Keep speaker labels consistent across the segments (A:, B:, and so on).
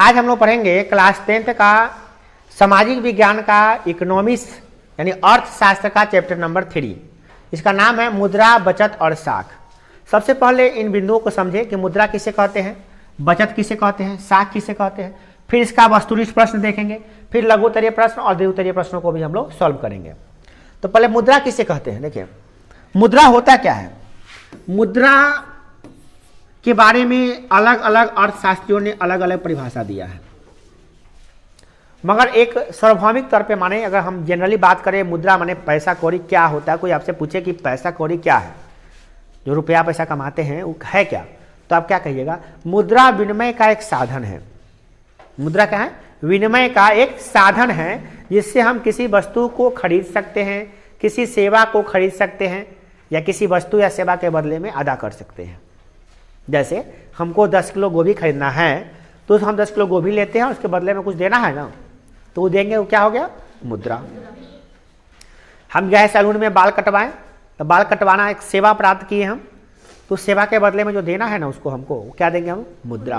A: आज हम लोग पढ़ेंगे क्लास 10th का सामाजिक विज्ञान का इकोनॉमिक्स यानी अर्थशास्त्र का चैप्टर नंबर 3। इसका नाम है मुद्रा, बचत और साख। सबसे पहले इन बिंदुओं को समझे कि मुद्रा किसे कहते हैं, बचत किसे कहते हैं, साख किसे कहते हैं। फिर इसका वस्तुनिष्ठ प्रश्न देखेंगे, फिर लघुत्तरीय प्रश्न और द्विउत्तरीय प्रश्नों को भी हम लोग सॉल्व करेंगे। तो पहले मुद्रा किसे कहते हैं। देखिए मुद्रा होता क्या है। मुद्रा के बारे में अलग अलग अर्थशास्त्रियों ने अलग अलग परिभाषा दिया है, मगर एक सार्वभौमिक तौर पे माने अगर हम जनरली बात करें मुद्रा माने पैसा कौड़ी क्या होता है। कोई आपसे पूछे कि पैसा कौड़ी क्या है, जो रुपया पैसा कमाते हैं वो है क्या, तो आप क्या कहिएगा, मुद्रा विनिमय का एक साधन है। मुद्रा क्या है, विनिमय का एक साधन है जिससे हम किसी वस्तु को खरीद सकते हैं, किसी सेवा को खरीद सकते हैं या किसी वस्तु या सेवा के बदले में अदा कर सकते हैं। जैसे हमको 10 किलो गोभी खरीदना है तो हम 10 किलो गोभी लेते हैं और उसके बदले में कुछ देना है ना, तो वो देंगे, वो क्या हो गया, मुद्रा। हम गए सैलून में बाल कटवाएं तो बाल कटवाना एक सेवा प्राप्त किए हम, तो सेवा के बदले में जो देना है ना उसको हमको क्या देंगे हम, मुद्रा।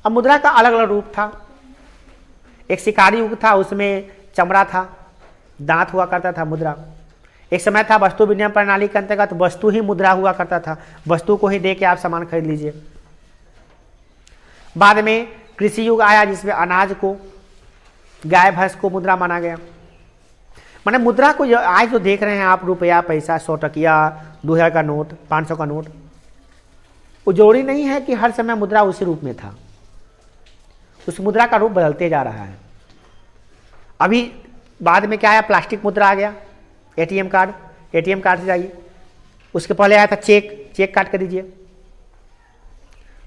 A: अब मुद्रा का अलग अलग रूप था। एक शिकारी युग था, उसमें चमड़ा था, दांत हुआ करता था, मुद्रा। एक समय था वस्तु विनिमय प्रणाली के अंतर्गत वस्तु ही मुद्रा हुआ करता था, वस्तु को ही दे के आप सामान खरीद लीजिए। बाद में कृषि युग आया जिसमें अनाज को, गाय भैंस को मुद्रा माना गया। माने मुद्रा को आज जो देख रहे हैं आप, रुपया, पैसा, 100 टकिया, 2000 का नोट, 500 का नोट, वो जरूरी नहीं है कि हर समय मुद्रा उसी रूप में था। उस मुद्रा का रूप बदलते जा रहा है। अभी बाद में क्या आया, प्लास्टिक मुद्रा आ गया, एटीएम कार्ड, एटीएम कार्ड से जाइए। उसके पहले आया था चेक, चेक काट कर दीजिए।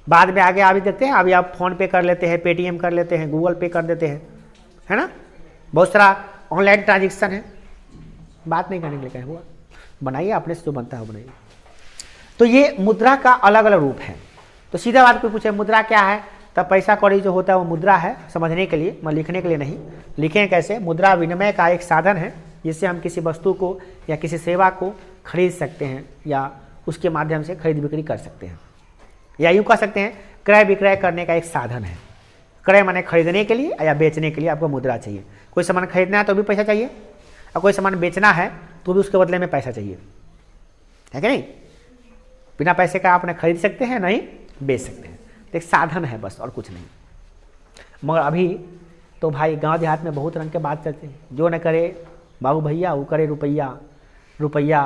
A: बाद में आगे अभी देखते हैं, अभी आप फोन पे कर लेते हैं, पेटीएम कर लेते हैं, गूगल पे कर देते हैं, है ना। बहुत सारा ऑनलाइन ट्रांजेक्शन है। बात नहीं करने के लिए कहें, हुआ बनाइए, अपने से जो बनता है वो बनाइए। तो ये मुद्रा का अलग अलग रूप है। तो सीधा बात कोई पूछे मुद्रा क्या है, तब पैसा कौड़ी जो होता है वो मुद्रा है, समझने के लिए, मैं लिखने के लिए नहीं। लिखें कैसे, मुद्रा विनिमय का एक साधन है जिससे हम किसी वस्तु को या किसी सेवा को खरीद सकते हैं या उसके माध्यम से खरीद बिक्री कर सकते हैं, या यूँ कह सकते हैं क्रय विक्रय करने का एक साधन है। क्रय माने खरीदने के लिए या बेचने के लिए आपको मुद्रा चाहिए। कोई सामान खरीदना है तो भी पैसा चाहिए, और कोई सामान बेचना है तो भी उसके बदले में पैसा चाहिए, है कि नहीं। बिना पैसे का आप न खरीद सकते हैं नहीं बेच सकते हैं। तो एक साधन है बस, और कुछ नहीं। मगर अभी तो भाई गांव देहात में बहुत रंग के बात चलते हैं, जो न करे बाबू भैया वो करे रुपया, रुपया।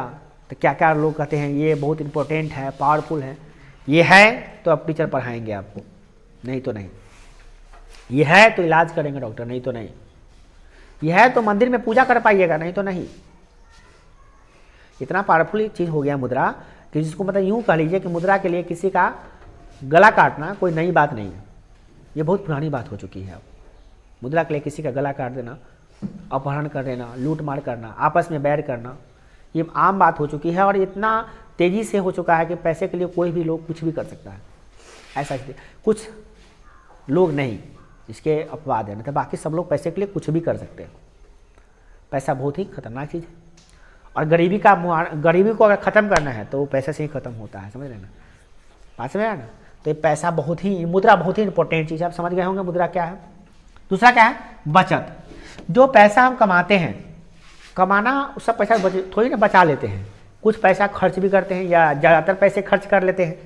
A: तो क्या क्या लोग कहते हैं ये बहुत इंपॉर्टेंट है, पावरफुल है। ये है तो अब टीचर पढ़ाएंगे आपको, नहीं तो नहीं। ये है तो इलाज करेंगे डॉक्टर, नहीं तो नहीं। यह है तो मंदिर में पूजा कर पाइएगा, नहीं तो नहीं। इतना पावरफुल चीज़ हो गया मुद्रा कि जिसको मतलब यूँ कह लीजिए कि मुद्रा के लिए किसी का गला काटना कोई नई बात नहीं है, ये बहुत पुरानी बात हो चुकी है। अब मुद्रा के लिए किसी का गला काट देना, अपहरण कर देना, लूट मार करना, आपस में बैर करना, ये आम बात हो चुकी है। और इतना तेज़ी से हो चुका है कि पैसे के लिए कोई भी लोग कुछ भी कर सकता है। ऐसा कुछ लोग नहीं, इसके अपवाद है, मतलब बाकी सब लोग पैसे के लिए कुछ भी कर सकते हैं। पैसा बहुत ही खतरनाक चीज़ है, और गरीबी को अगर ख़त्म करना है तो वो पैसे से ही ख़त्म होता है, समझ रहे ना, बात समझ रहे ना। तो ये पैसा बहुत ही, मुद्रा बहुत ही इंपॉर्टेंट चीज़ है। आप समझ गए होंगे मुद्रा क्या है। दूसरा क्या है, बचत। जो पैसा हम कमाते हैं, कमाना सब पैसा थोड़ी ना बचा लेते हैं, कुछ पैसा खर्च भी करते हैं या ज़्यादातर पैसे खर्च कर लेते हैं।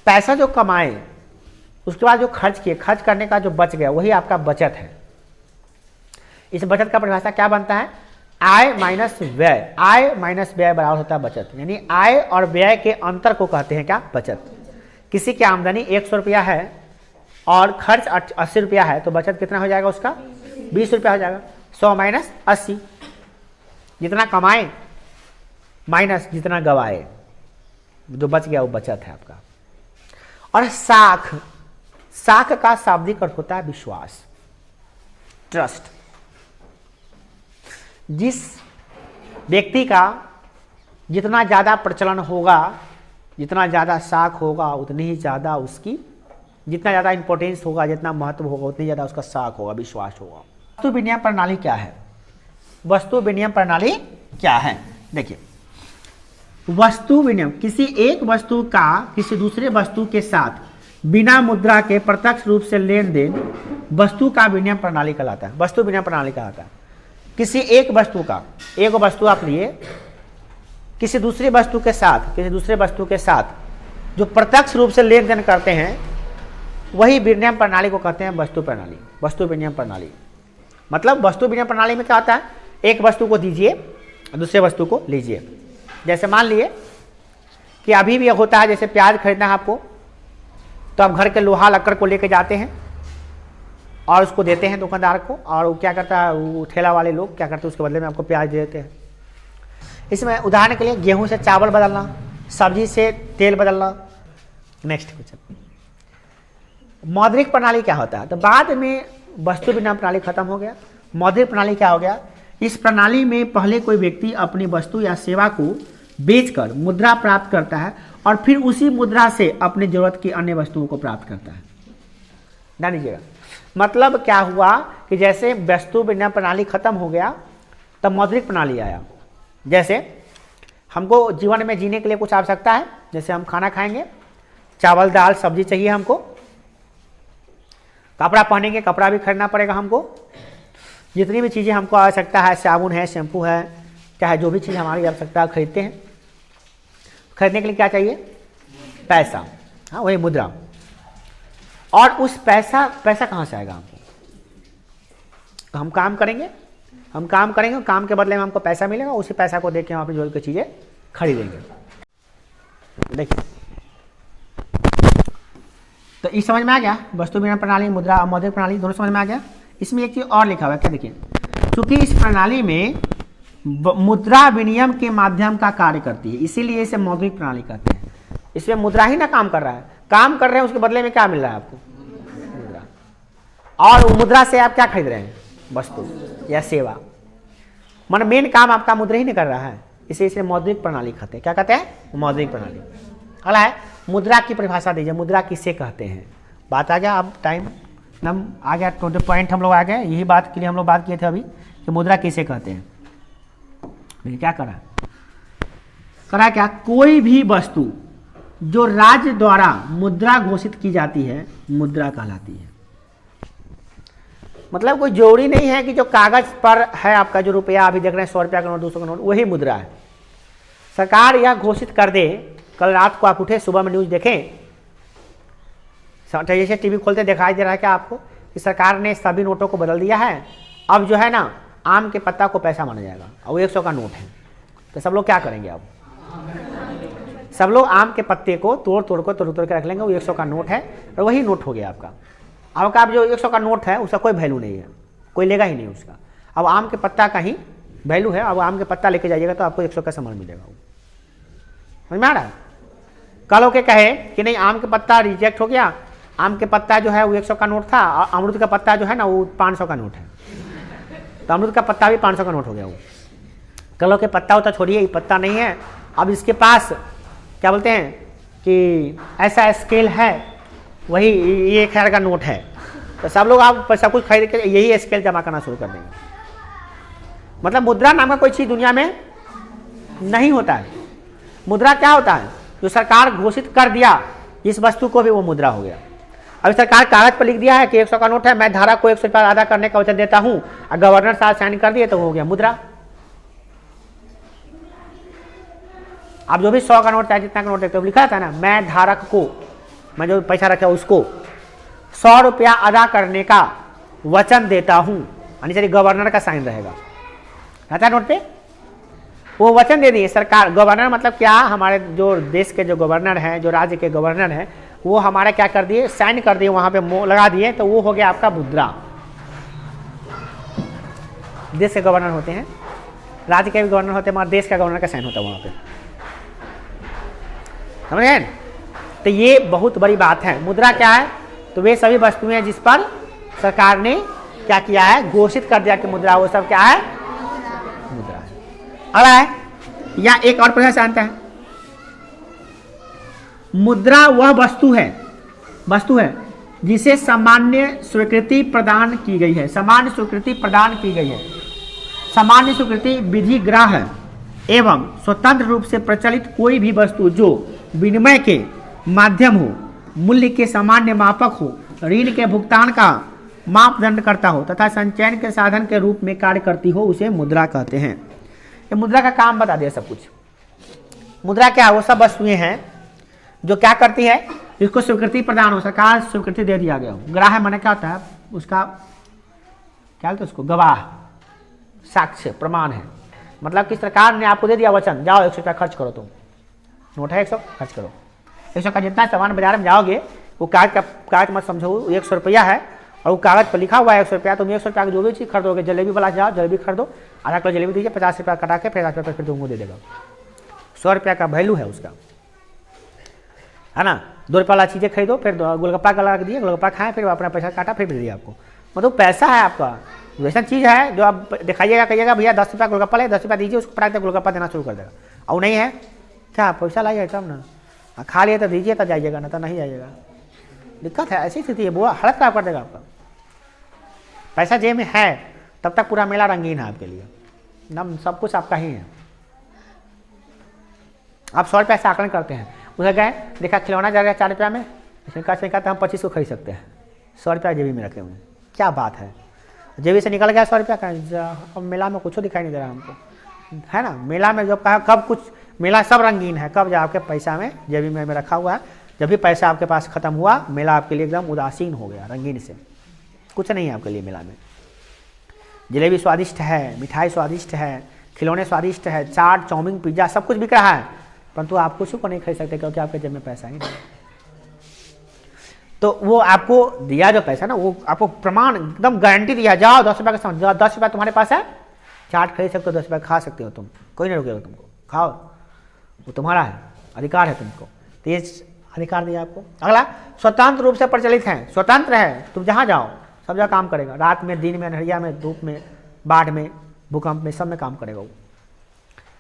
A: पैसा जो कमाए उसके बाद जो खर्च किए, खर्च करने का जो बच गया वही आपका बचत है। इस बचत का परिभाषा क्या बनता है, आय माइनस व्यय। आय माइनस व्यय बराबर होता है बचत, यानी आय और व्यय के अंतर को कहते हैं क्या, बचत। किसी की आमदनी 100 रुपया है और खर्च 80 रुपया है, तो बचत कितना हो जाएगा उसका, 20 रुपया हो जाएगा। 100 माइनस 80, जितना कमाए माइनस जितना गवाए, जो बच गया वो बचत है आपका। और साख, साख का शाब्दिक अर्थ होता है विश्वास, ट्रस्ट। जिस व्यक्ति का जितना ज़्यादा प्रचलन होगा, जितना ज़्यादा साख होगा, उतनी ही ज़्यादा उसकी, जितना ज़्यादा इंपॉर्टेंस होगा, जितना महत्व होगा, उतनी ज़्यादा उसका साख होगा, विश्वास होगा। वस्तु विनिमय प्रणाली क्या है, वस्तु विनिमय प्रणाली क्या है। देखिए वस्तु विनिमय, किसी एक वस्तु का किसी दूसरे वस्तु के साथ बिना मुद्रा के प्रत्यक्ष रूप से लेन देन वस्तु का विनिमय प्रणाली कहलाता है। वस्तु विनिमय प्रणाली कहलाता है। किसी एक वस्तु का, एक वस्तु आप लिए, किसी दूसरे वस्तु के साथ जो प्रत्यक्ष रूप से लेन देन करते हैं वही विनिमय प्रणाली को कहते हैं वस्तु प्रणाली, वस्तु विनिमय प्रणाली। मतलब वस्तु विनिमय प्रणाली में क्या होता है, एक वस्तु को दीजिए दूसरे वस्तु को लीजिए। जैसे मान लिए कि अभी भी होता है, जैसे प्याज खरीदना है आपको, तो आप घर के लोहा लक्कड़ को लेके जाते हैं और उसको देते हैं दुकानदार को, और वो क्या करता है, वो ठेला वाले लोग क्या करते हैं, उसके बदले में आपको प्याज दे देते हैं। इसमें उदाहरण के लिए गेहूं से चावल बदलना, सब्जी से तेल बदलना। नेक्स्ट क्वेश्चन, मौद्रिक प्रणाली क्या होता है? तो बाद में वस्तु विनिमय प्रणाली खत्म हो गया, मौद्रिक प्रणाली क्या हो गया? इस प्रणाली में पहले कोई व्यक्ति अपनी वस्तु या सेवा को बेचकर मुद्रा प्राप्त करता है और फिर उसी मुद्रा से अपनी जरूरत की अन्य वस्तुओं को प्राप्त करता है। ध्यान दीजिएगा, मतलब क्या हुआ कि जैसे वस्तु विनिमय प्रणाली खत्म हो गया तब मौद्रिक प्रणाली आया। जैसे हमको जीवन में जीने के लिए कुछ आवश्यकता है, जैसे हम खाना खाएंगे, चावल दाल सब्जी चाहिए हमको, कपड़ा पहनेंगे कपड़ा भी खरीदना पड़ेगा हमको, जितनी भी चीज़ें हमको आवश्यकता है, साबुन है, शैम्पू है, चाहे जो भी चीज़ हमारी आवश्यकता है खरीदते हैं। खरीदने के लिए क्या चाहिए? पैसा, हाँ वही मुद्रा। और उस पैसा कहाँ से आएगा हमको? तो हम काम करेंगे, काम के बदले में हमको पैसा मिलेगा, उसी पैसा को देके हम अपनी जरूरत की चीज़ें खरीदेंगे। देखिए, तो इस समझ में आ गया, वस्तु विनिमय प्रणाली, मुद्रा और मौद्रिक प्रणाली दोनों समझ में आ गया। इसमें एक चीज़ और लिखा हुआ है, क्या देखिए, क्योंकि इस प्रणाली में मुद्रा विनिमय के माध्यम का कार्य करती है, इसीलिए इसे मौद्रिक प्रणाली कहते हैं। इसमें मुद्रा ही ना काम कर रहा है, काम कर रहे हैं, उसके बदले में क्या मिल रहा है आपको? मुद्रा। और मुद्रा से आप क्या खरीद रहे हैं? वस्तु या सेवा। मतलब मेन काम आपका मुद्रा ही नहीं कर रहा है, इसे मौद्रिक प्रणाली कहते हैं। क्या कहते हैं? मौद्रिक प्रणाली। अगला है, मुद्रा की परिभाषा दीजिए, मुद्रा किसे कहते हैं? बात आ गया, अब टाइम नम आ गया, 20 पॉइंट हम लोग आ गए, यही बात के लिए हम लोग बात किए थे अभी कि मुद्रा किसे कहते हैं। क्या करा क्या, कोई भी वस्तु जो राज्य द्वारा मुद्रा घोषित की जाती है मुद्रा कहलाती है। मतलब कोई जरूरी नहीं है कि जो कागज पर है आपका, जो रुपया अभी देख रहे हैं 100 रुपया का नोट, 200 का नोट, वही मुद्रा है। सरकार यह घोषित कर दे, कल रात को आप उठे, सुबह में न्यूज देखें, जैसे टीवी खोलते दिखाई दे रहा है क्या आपको कि सरकार ने सभी नोटों को बदल दिया है, अब जो है ना आम के पत्ता को पैसा माना जाएगा, और वो 100 का नोट है। तो सब लोग क्या करेंगे? अब सब लोग आम के पत्ते को तोड़ के रख लेंगे, वो 100 का नोट है और वही नोट हो गया आपका। अब आप जो 100 का नोट है उसका कोई वैल्यू नहीं है, कोई लेगा ही नहीं उसका। अब आम के पत्ता का ही वैल्यू है, अब आम के पत्ता लेके जाइएगा तो आपको 100 का सामान मिलेगा। समझ में आ रहा है? कल होके कहे कि नहीं आम के पत्ता रिजेक्ट हो गया, आम के पत्ता जो है वो 100 का नोट था, और अमरूद का पत्ता जो है ना वो 500 का नोट है, तो अमरूद का पत्ता भी 500 का नोट हो गया। वो कल के पत्ता होता छोड़िए, ये पत्ता नहीं है, अब इसके पास क्या बोलते हैं कि ऐसा स्केल है, वही ये 1000 का नोट है, तो सब लोग आप सब कुछ खरीद के यही स्केल जमा करना शुरू कर देंगे। मतलब मुद्रा नाम का कोई चीज़ दुनिया में नहीं होता है। मुद्रा क्या होता है? जो सरकार घोषित कर दिया इस वस्तु को भी वो मुद्रा हो गया। अभी सरकार कागज पर लिख दिया है कि 100 का नोट है, मैं धारा को 100 रुपया अदा करने का वचन देता हूं, और गवर्नर साहब साइन कर दिए तो हो गया मुद्रा। अब जो भी 100 का नोट चाहे जितना का नोट है तो लिखा था ना, मैं धारक को, मैं जो पैसा रखा उसको 100 रुपया अदा करने का वचन देता हूं, यानी चलिए गवर्नर का साइन रहेगा, रहता है नोट पे, वो वचन दे दिए सरकार। गवर्नर मतलब क्या, हमारे जो देश के जो गवर्नर हैं, जो राज्य के गवर्नर हैं, वो हमारा क्या कर दिए, साइन कर दिए, वहां पे लगा दिए, तो वो हो गया आपका मुद्रा। देश के गवर्नर होते हैं, राज्य के भी गवर्नर होते हैं, मगर देश का गवर्नर का साइन होता है वहां पे। समझे? तो ये बहुत बड़ी बात है। मुद्रा क्या है? तो वे सभी वस्तुएं जिस पर सरकार ने क्या किया है, घोषित कर दिया कि मुद्रा, वो सब क्या है? मुद्रा है। अगला है, या एक और प्रश्न जानते हैं, मुद्रा वह वस्तु है जिसे सामान्य स्वीकृति प्रदान की गई है। सामान्य स्वीकृति प्रदान की गई है। सामान्य स्वीकृति विधिग्राह्य एवं स्वतंत्र रूप से प्रचलित कोई भी वस्तु जो विनिमय के माध्यम हो मूल्य के सामान्य मापक हो, ऋण के भुगतान का मापदंड करता हो तथा संचयन के साधन के रूप में कार्य करती हो, उसे मुद्रा कहते हैं। ये मुद्रा का काम बता दिया सब कुछ। मुद्रा क्या है? वो सब वस्तुएं हैं जो क्या करती है, जिसको स्वीकृति प्रदान हो, सरकार स्वीकृति दे दिया गया हो। ग्राह्य माने क्या होता है, उसका क्या बोलते हैं उसको, गवाह, साक्ष्य, प्रमाण है। मतलब कि सरकार ने आपको दे दिया वचन, जाओ 100 रुपया खर्च करो, तुम नोट है 100 खर्च करो। 100 का जितना सामान बाजार में जाओगे, वो कागज मत समझो 100 रुपया है और वो कागज पर लिखा हुआ है 100 रुपया, तुम 100 रुपया की जो भी चीज़ खरीदोगे, जलेबी वाला जाओ जलेबी खरीदो, आधा किलो जलेबी दीजिए, 50 रुपया कटा के फिर 50 रुपया फिर तुमको दे देगा। 100 रुपया का वैल्यू है उसका, है ना। 2 रुपया वाला चीज़ें खरीदो, फिर गोलगप्पा का दिए, गोलगप्पा खाएं, फिर अपना पैसा काटा, फिर दिया आपको। मतलब पैसा है आपका, वैसा चीज़ है जो आप दिखाइएगा, कहिएगा भैया 10 रुपया गोलगप्पा ले, 10 रुपया दीजिए, उसको पटाख गोलगप्पा देना शुरू कर देगा। और नहीं है क्या, पैसा लाइए तब ना, खा लिए तो दीजिए तब जाइएगा, ना तो नहीं जाइएगा। दिक्कत है, ऐसी स्थिति है, बुआ हालत खराब कर देगा आपका। पैसा जेब में है तब तक पूरा मेला रंगीन है आपके लिए, नम सब कुछ आपका ही है। आप 100 रुपया से आकलन करते हैं, उधर गए देखा खिलौना जा रहा है 4 रुपया में, कहता है हम 25 को खरीद सकते हैं, 100 रुपया जेबी में रखे हुए, क्या बात है। जेबी से निकल गया 100 रुपया का, अब मेला में कुछ दिखाई नहीं दे रहा हमको, है ना। मेला में जब कहा कब कुछ, मेला सब रंगीन है, कब जब आपके पैसा में जेबी में रखा हुआ है, जब भी पैसा आपके पास खत्म हुआ, मेला आपके लिए एकदम उदासीन हो गया, रंगीन से कुछ नहीं है आपके लिए मेला में। जलेबी स्वादिष्ट है, मिठाई स्वादिष्ट है, खिलौने स्वादिष्ट है, चाट, चाउमीन, पिज्जा सब कुछ बिक रहा है, परंतु आप कुछ को नहीं खरीद सकते क्योंकि आपके जेब में पैसा ही नहीं। तो वो आपको दिया जो पैसा ना, वो आपको प्रमाण एकदम गारंटी दिया, जाओ 10 रुपया का सामान, 10 रुपया तुम्हारे पास है, चाट खरीद सकते हो, 10 रुपया खा सकते हो तुम, कोई नहीं रोकेगा तुमको, खाओ, वो तुम्हारा है, अधिकार है तुमको। तो ये अधिकार दिया आपको। अगला, स्वतंत्र रूप से प्रचलित है, स्वतंत्र है, तुम जहाँ जाओ सब जगह काम करेगा, रात में, दिन में, अंधेरिया में, धूप में, बाढ़ में, भूकंप में, सब में काम करेगा वो।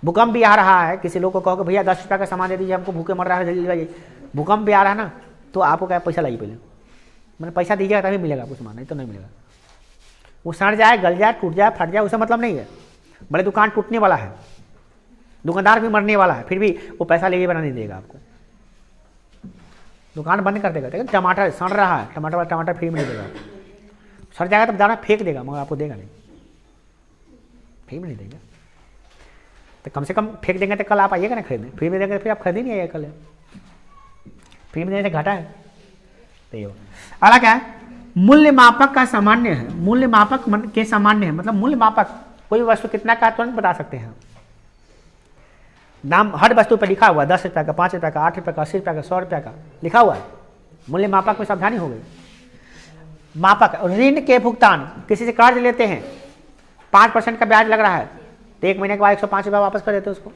A: भूकंप भी आ रहा है, किसी लोग को कहो कि भैया 10 रुपया का सामान दे दीजिए, हमको भूखे मर रहा है जल्दी लाइए, भूकंप भी आ रहा है ना, तो आपको क्या पैसा लाइए पहले, मैंने पैसा दीजिएगा तभी मिलेगा आपको सामान, नहीं तो नहीं मिलेगा। वो सड़ जाए, गल जाए, टूट जाए, फट जाए, उससे मतलब नहीं है। बड़े दुकान टूटने वाला है, दुकानदार भी मरने वाला है, फिर भी वो पैसा लेके बना नहीं देगा आपको, दुकान बंद कर देगा। देखिए टमाटर सड़ रहा है, टमाटर फ्री में नहीं देगा, सड़ जाएगा तब दाना फेंक देगा, मगर आपको देगा नहीं, फ्री में नहीं देगा। तो कम से कम फेंक देंगे तो कल आप आइएगा ना खरीदने, फ्री में देंगे फिर आप खरीद ही नहीं आइएगा कल, फ्री में देने से घाटा है। तो ये अगला क्या है, मूल्य मापक का सामान्य है, मूल्य मापक के सामान्य है, मतलब मूल्य मापक कोई वस्तु कितना का तुरंत बता सकते हैं। दाम हर वस्तु पर लिखा हुआ है, 10 रुपया का, 5 रुपया का, 8 रुपया का, 80 रुपया का, 100 रुपया का लिखा हुआ है। मूल्य मापक में सावधानी हो गई। मापक, ऋण के भुगतान, किसी से कर्ज लेते हैं, 5% का ब्याज लग रहा है, तो 1 महीने के बाद 105 रुपया वापस कर देते उसको।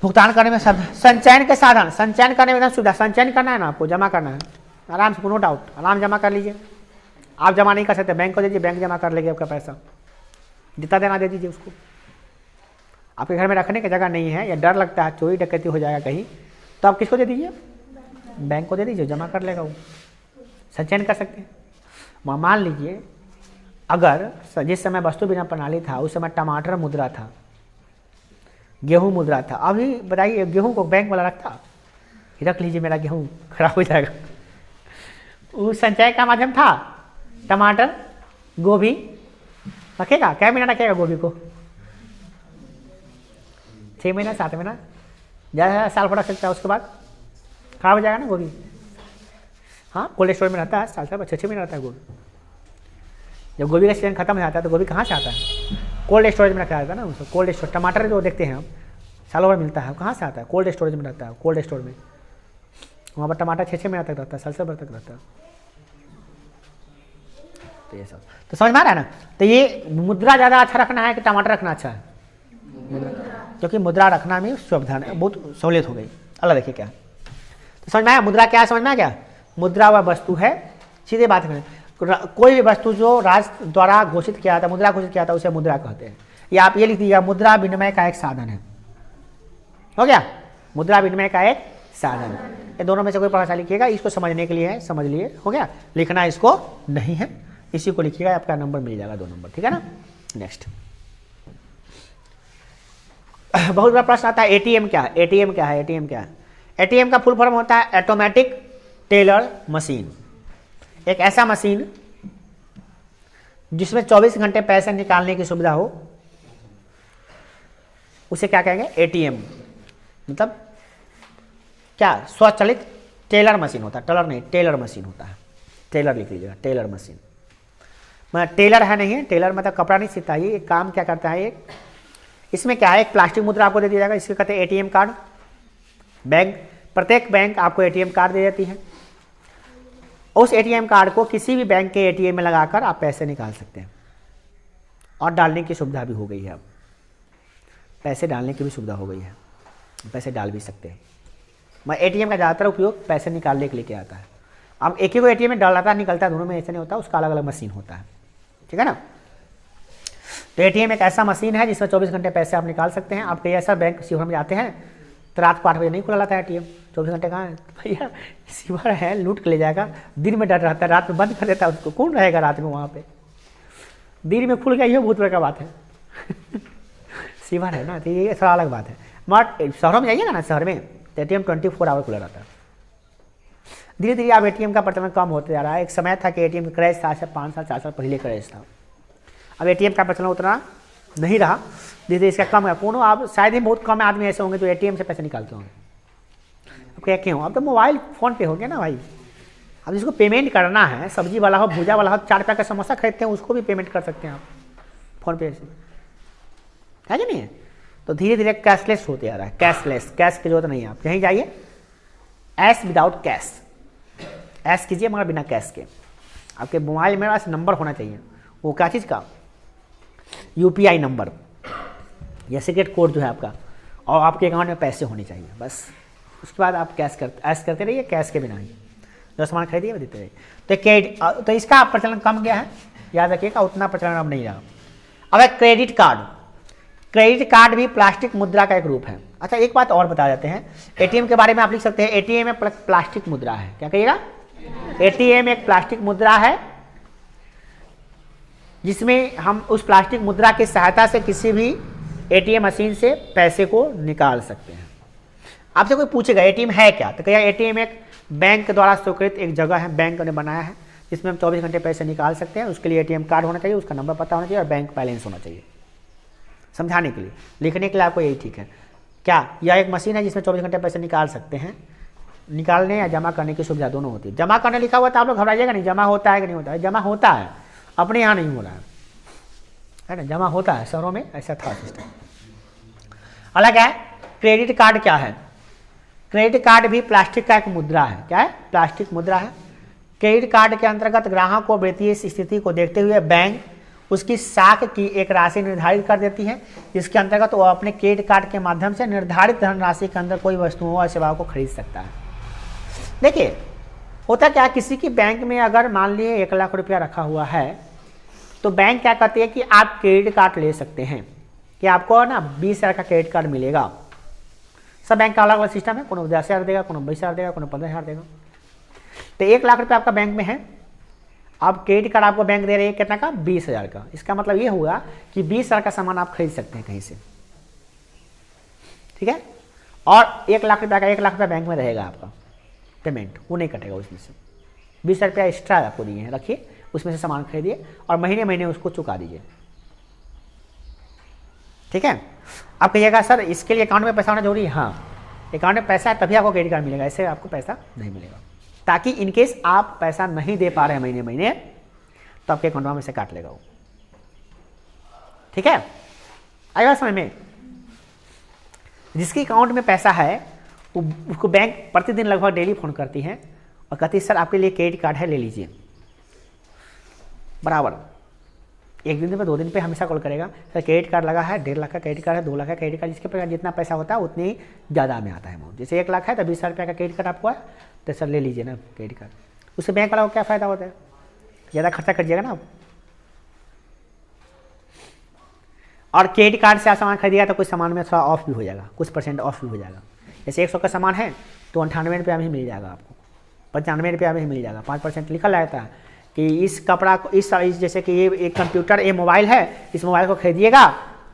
A: भुगतान करने में सब, संचयन के साधन, संचयन करने में एकदम सुविधा, संचयन करना है ना आपको, जमा करना है आराम से, नो डाउट, आराम जमा कर लीजिए। आप जमा नहीं कर सकते, बैंक को दीजिए, बैंक जमा कर लेगी आपका पैसा, जितना देना दे दीजिए उसको। आपके घर में रखने की जगह नहीं है या डर लगता है चोरी डकैती हो जाएगा कहीं, तो आप किसको दे दीजिए, बैंक को दे दीजिए, जमा कर लेगा वो, संचयन कर सकते हैं। मान लीजिए अगर जिस समय वस्तु बिना प्रणाली था उस समय टमाटर मुद्रा था, गेहूं मुद्रा था, अभी बताइए गेहूं को बैंक वाला रखता, रख लीजिए मेरा गेहूं खराब हो जाएगा, उस संचय का माध्यम था। टमाटर, गोभी रखेगा, क्या महीना रखेगा गोभी को, 6 महीना, 7 महीना, ज़्यादा साल भर रख सकता है, उसके बाद खराब हो जाएगा ना गोभी। हाँ, कोल्ड स्टोर में रहता है, साल 6 महीना रहता है गोभी। जब गोभी का सीजन खत्म हो जाता है तो गोभी कहाँ से आता है, कोल्ड स्टोरेज में रखा जाता है ना उसको, कोल्ड स्टोर। टमाटर जो देखते हैं हम सालों भर मिलता है, कहाँ से आता है, कोल्ड स्टोरेज में रहता है, कोल्ड स्टोर में, वहाँ पर टमाटर 6 महीना तक रहता है, साल भर तक रहता है। तो ये सब तो समझ में आ रहा है ना। तो ये मुद्रा ज़्यादा अच्छा रखना है कि टमाटर रखना अच्छा है, क्योंकि मुद्रा रखना में सुविधा बहुत सहूलियत हो गई। अल्लाह देखिए क्या तो समझ में आया, मुद्रा क्या है, समझ में आ गया। मुद्रा वह वस्तु है, सीधे बात करें, कोई भी वस्तु जो राष्ट्र द्वारा घोषित किया था, मुद्रा घोषित किया था, उसे मुद्रा कहते हैं। या आप ये लिख दीजिएगा, मुद्रा विनिमय का एक साधन है, हो गया, मुद्रा विनिमय का एक साधन है। ये दोनों में से कोई भाषा लिखिएगा, इसको समझने के लिए है, समझ लिए, हो गया, लिखना इसको नहीं है, इसी को लिखिएगा, आपका नंबर मिल जाएगा 2 नंबर, ठीक है ना। नेक्स्ट, बहुत बड़ा प्रश्न आता है, एटीएम क्या है, एटीएम क्या है, एटीएम क्या है। एटीएम का फुल फॉर्म होता है ऑटोमेटिक टेलर मशीन। एक ऐसा मशीन जिसमें 24 घंटे पैसे निकालने की सुविधा हो, उसे क्या कहेंगे? एटीएम। मतलब क्या? स्वचालित टेलर मशीन होता है। टेलर नहीं, टेलर मशीन होता है। टेलर लिख लीजिएगा, टेलर मशीन। मतलब टेलर है नहीं है, टेलर मतलब कपड़ा नहीं सिलता। ये एक काम क्या करता है, एक इसमें क्या है, एक प्लास्टिक मुद्रा आपको दे दिया जाएगा, इसके कहते हैं एटीएम कार्ड। बैंक, प्रत्येक बैंक आपको एटीएम कार्ड दे देती है। उस एटीएम कार्ड को किसी भी बैंक के एटीएम में लगाकर आप पैसे निकाल सकते हैं, और डालने की सुविधा भी हो गई है। अब पैसे डालने की भी सुविधा हो गई है, पैसे डाल भी सकते हैं। मैं एटीएम का ज़्यादातर उपयोग पैसे निकालने के लिए किया जाता है। अब एक ही को एटीएम में डालता निकलता है, दोनों में ऐसा नहीं होता, उसका अलग अलग मशीन होता है। ठीक है ना? तो एटीएम एक ऐसा मशीन है जिसमें 24 घंटे पैसे आप निकाल सकते हैं। आप कई ऐसा बैंक शिवर में जाते हैं तो रात को 8 बजे नहीं खुला रहता है एटीएम, 24 घंटे कहाँ है भैया? शिवर है, लूट के ले जाएगा। दिन में डर रहता है, रात में बंद कर देता है उसको। कौन रहेगा रात में वहाँ पे? दिन में खुल गया, ये बहुत बड़ा बात है। शिवर है ना, तो ये थोड़ा अलग बात है। मगर शहरों में जाइएगा ना, शहर में तो एटीएम 24 आवर खुला रहता है। धीरे धीरे अब एटीएम का प्रचलन कम होते जा रहा है। एक समय था कि एटीएम का क्रेज था, ऐसे 5 साल 4 साल पहले क्रेज था। अब एटीएम का प्रचलन उतना नहीं रहा, धीरे धीरे इसका कम है। कौन आप शायद ही बहुत कम आदमी ऐसे होंगे जो एटीएम से पैसे निकालते होंगे। अब क्या क्यों? अब तो मोबाइल फ़ोन पे हो गया ना भाई। अब जिसको पेमेंट करना है, सब्जी वाला हो, भूजा वाला हो, 4 रुपये का समोसा खरीदते हैं, उसको भी पेमेंट कर सकते हैं आप फ़ोन पे से, है कि नहीं है? तो धीरे धीरे कैशलेस होते जा रहा है। कैशलेस, कैश की जरूरत नहीं है। आप कहीं जाइए, एस विदाउट कैश, एस कीजिए मगर बिना कैश के। आपके मोबाइल में पास नंबर होना चाहिए। वो क्या चीज़ का? यूपीआई नंबर या सीक्रेट कोड जो है आपका, और आपके अकाउंट में पैसे होने चाहिए, बस। उसके बाद आप कैश करते रहिए, कैश के बिना ही जो सामान खरीदिए वो देते रहिए। तो इसका प्रचलन कम गया है, याद रखिएगा, उतना प्रचलन अब नहीं रहा। अब है क्रेडिट कार्ड। क्रेडिट कार्ड भी प्लास्टिक मुद्रा का एक रूप है। अच्छा, एक बात और बता देते हैं, एटीएम के बारे में आप लिख सकते हैं, एटीएम एक प्लास्टिक मुद्रा है। क्या कहिएगा? एटीएम एक प्लास्टिक मुद्रा है जिसमें हम उस प्लास्टिक मुद्रा की सहायता से किसी भी एटीएम मशीन से पैसे को निकाल सकते हैं। आपसे कोई पूछेगा एटीएम है क्या, तो कहिएगा एटीएम एक बैंक द्वारा स्वीकृत एक जगह है, बैंक ने बनाया है, जिसमें हम 24 घंटे पैसे निकाल सकते हैं। उसके लिए एटीएम कार्ड होना चाहिए, उसका नंबर पता होना चाहिए, और बैंक बैलेंस होना चाहिए। समझाने के लिए, लिखने के लिए आपको यही ठीक है। क्या यह एक मशीन है जिसमें 24 घंटे पैसे निकाल सकते हैं? निकालने या जमा करने की सुविधा दोनों होती है। जमा करने लिखा हुआ तो आप लोग घबराइएगा नहीं, जमा होता है कि नहीं होता है? जमा होता है, अपने यहाँ नहीं हो रहा है ना, जमा होता है। शहरों में ऐसा था सिस्टम। अलग है। क्रेडिट कार्ड क्या है? क्रेडिट कार्ड भी प्लास्टिक का एक मुद्रा है। क्या है? प्लास्टिक मुद्रा है। क्रेडिट कार्ड के अंतर्गत ग्राहक को वित्तीय स्थिति को देखते हुए बैंक उसकी साख की एक राशि निर्धारित कर देती है, जिसके अंतर्गत वो अपने क्रेडिट कार्ड के माध्यम से निर्धारित धनराशि के अंदर कोई वस्तुओं और सेवाओं को खरीद सकता है। देखिए, होता क्या, किसी की बैंक में अगर मान लिए 1 लाख रुपया रखा हुआ है, तो बैंक क्या कहती है कि आप क्रेडिट कार्ड ले सकते हैं, कि आपको ना 20,000 का क्रेडिट कार्ड मिलेगा। सब बैंक का अलग अलग सिस्टम है, कोनो 10,000 देगा, कोनो 20,000 देगा, कोनो 15,000 देगा। तो 1 लाख रुपया आपका बैंक में है, अब क्रेडिट कार्ड आपको बैंक दे रही है कितना का? 20,000 का। इसका मतलब ये हुआ कि 20,000 का सामान आप खरीद सकते हैं कहीं से। ठीक है? और 1 लाख रुपया का 1 लाख रुपया बैंक में रहेगा आपका पेमेंट, वो नहीं कटेगा उसमें से। 20,000 रुपया एक्स्ट्रा आपको दिए हैं, रखिए, उसमें से सामान खरीदिए और महीने महीने उसको चुका दीजिए। ठीक है? आप कहिएगा सर इसके लिए अकाउंट में पैसा होना जरूरी है। हाँ, अकाउंट में पैसा है तभी आपको क्रेडिट कार्ड मिलेगा, ऐसे आपको पैसा नहीं मिलेगा। ताकि इनकेस आप पैसा नहीं दे पा रहे हैं महीने महीने, तो आपके अकाउंट में से काट लेगा वो। ठीक है? आएगा समझ में? जिसके अकाउंट में पैसा है उसको बैंक प्रतिदिन लगभग डेली फोन करती है और कहती है सर आपके लिए क्रेडिट कार्ड है, ले लीजिए। बराबर 1 दिन पे 2 दिन पे हमेशा कॉल करेगा, सर क्रेडिट कार्ड लगा है, 1.5 लाख का क्रेडिट कार्ड है, 2 लाख का क्रेडिट कार्ड, जिसके पास जितना पैसा होता है उतनी ही ज़्यादा में आता है अमाउंट। जैसे 1 लाख है तो 20,000 रुपये का क्रेडिट कार्ड आपको है, तो सर ले लीजिए ना क्रेडिट कार्ड। उससे बैंक वाला को क्या फ़ायदा होता है? ज़्यादा खर्चा करिएगा ना आप। और क्रेडिट कार्ड से आप सामान खरीदिएगा तो कुछ सामान में थोड़ा ऑफ भी हो जाएगा, कुछ % ऑफ भी हो जाएगा। जैसे 100 का सामान है तो 98 रुपया में ही मिल जाएगा आपको, 95 रुपया में ही मिल जाएगा। 5% लिखा रहता है कि इस कपड़ा को इस जैसे कि ये एक कंप्यूटर, ये मोबाइल है, इस मोबाइल को खरीदिएगा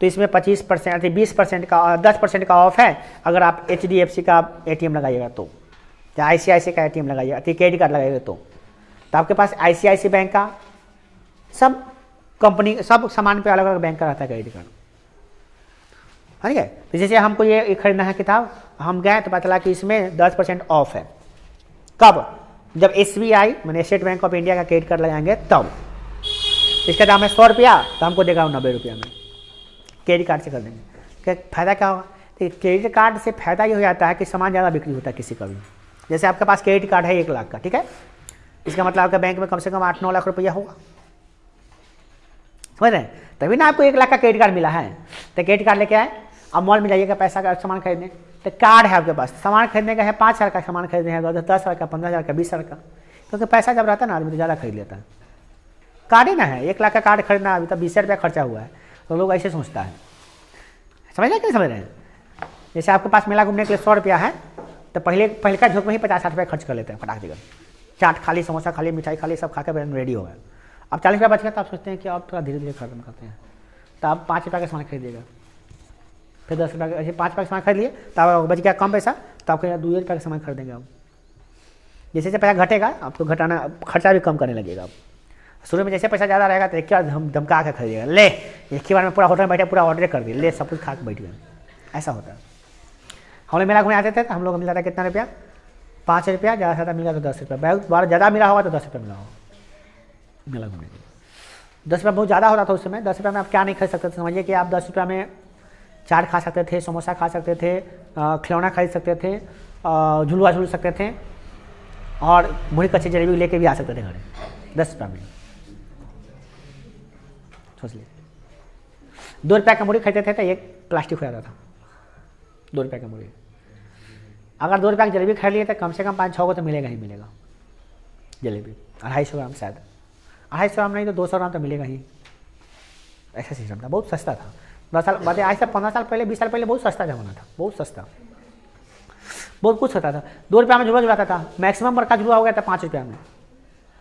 A: तो इसमें 25% 20% का 10% का ऑफ है अगर आप HDFC का ATM लगाइएगा तो, या ICICI का ATM लगाइएगा, क्रेडिट कार्ड लगाइएगा तो आपके पास ICICI बैंक का सब कंपनी सब सामान पे अलग अलग बैंक का रहता है क्रेडिट कार्ड, ठीक है। तो जैसे हमको ये खरीदना है किताब, हम गए तो पता चला कि इसमें 10% ऑफ है। कब? जब SBI मैंने स्टेट बैंक ऑफ इंडिया का क्रेडिट कार्ड लगाएंगे तब। इसका दाम है 100 रुपया, तो हमको देगा 90 रुपया में, क्रेडिट कार्ड से कर देंगे। क्या फ़ायदा क्या होगा? तो क्रेडिट कार्ड से फ़ायदा ये हो जाता है कि सामान ज़्यादा बिक्री होता है किसी का भी। जैसे आपके पास क्रेडिट कार्ड है 1 लाख का, ठीक है, इसका मतलब आपका बैंक में कम से कम 8-9 लाख रुपया होगा, समझ रहे हैं? तभी ना आपको 1 लाख का क्रेडिट कार्ड मिला है। तो क्रेडिट कार्ड लेके आए, अब मॉल में जाइएगा पैसा का सामान खरीदने, तो कार्ड है आपके पास, सामान खरीदने का है 5,000 का सामान खरीदने है, 10,000 का, 15,000 का, 20,000 का, क्योंकि पैसा जब रहता है ना आदमी तो ज़्यादा खरीद लेता है। कार्ड ही ना है, 1 लाख का कार्ड खरीदना अभी तक 20 रुपया खर्चा हुआ है, तो लोग ऐसे सोचता है। समझ रहे हैं कि नहीं समझ रहे हैं? जैसे आपके पास मेला घूमने के लिए 100 रुपया है, तो पहले का झोंक में ही 50-60 रुपया खर्च कर लेते हैं फटाक देकर, चाट खा ली, समोसा खा ली, मिठाई खा ली, सब खा कर रेडी हो गए। अब 40 रुपया बच गया तो आप सोचते हैं कि अब थोड़ा धीरे धीरे खत्म करते हैं, तो आप 5 रुपया का सामान खरीदिएगा, फिर 10 रुपया का, ऐसे 5 रुपया का सामान खरीद लिए तो आप बच गया कम पैसा, तो आपको 2 रुपया का सामान खरीदेंगे आप। जैसे जैसे पैसा घटेगा आपको घटाना, खर्चा भी कम करने लगेगा आप। शुरू में जैसे पैसा ज़्यादा रहेगा तो एक बार धमका के खरीदेगा, ले एक ही बार में पूरा होटल में बैठे पूरा ऑर्डर कर दिए, ले सब कुछ खा के बैठ गए, ऐसा होता है। हम लोग मेला घूमने आते थे तो हम लोग मिल जाता कितना रुपया? 5 रुपया, ज़्यादा से ज़्यादा मिला तो 10 रुपया, बहुत बार ज़्यादा मिला होगा तो 10 रुपया मिला होगा मेला घूमने के लिए। 10 रुपया बहुत ज़्यादा होता था उस समय। 10 रुपया में आप क्या नहीं खरीद सकते थे? समझिए कि आप 10 रुपया में चाट खा सकते थे, समोसा खा सकते थे, खिलौना खरीद सकते थे, झुलवा झूल सकते थे, और मुड़ी कच्ची जलेबी लेके भी आ सकते थे घर 10 रुपया में। सोच लीजिए 2 रुपया का मुड़ी खरीदते थे तो एक प्लास्टिक हो जाता था, 2 रुपया का मुड़ी। अगर 2 रुपया की जलेबी खरीद लिए तो कम से कम 5-6 को तो मिलेगा ही मिलेगा जलेबी, 250 ग्राम, शायद 250 ग्राम नहीं तो 200 ग्राम तो मिलेगा ही, ऐसा सिस्टम था। बहुत सस्ता था 10 साल बाद, आज से 15 साल पहले 20 साल पहले बहुत सस्ता जमाना था, बहुत सस्ता, बहुत कुछ होता था। 2 रुपया में झूला झुलाता था, मैक्सिमम बड़का झूला हो गया था 5 रुपया में,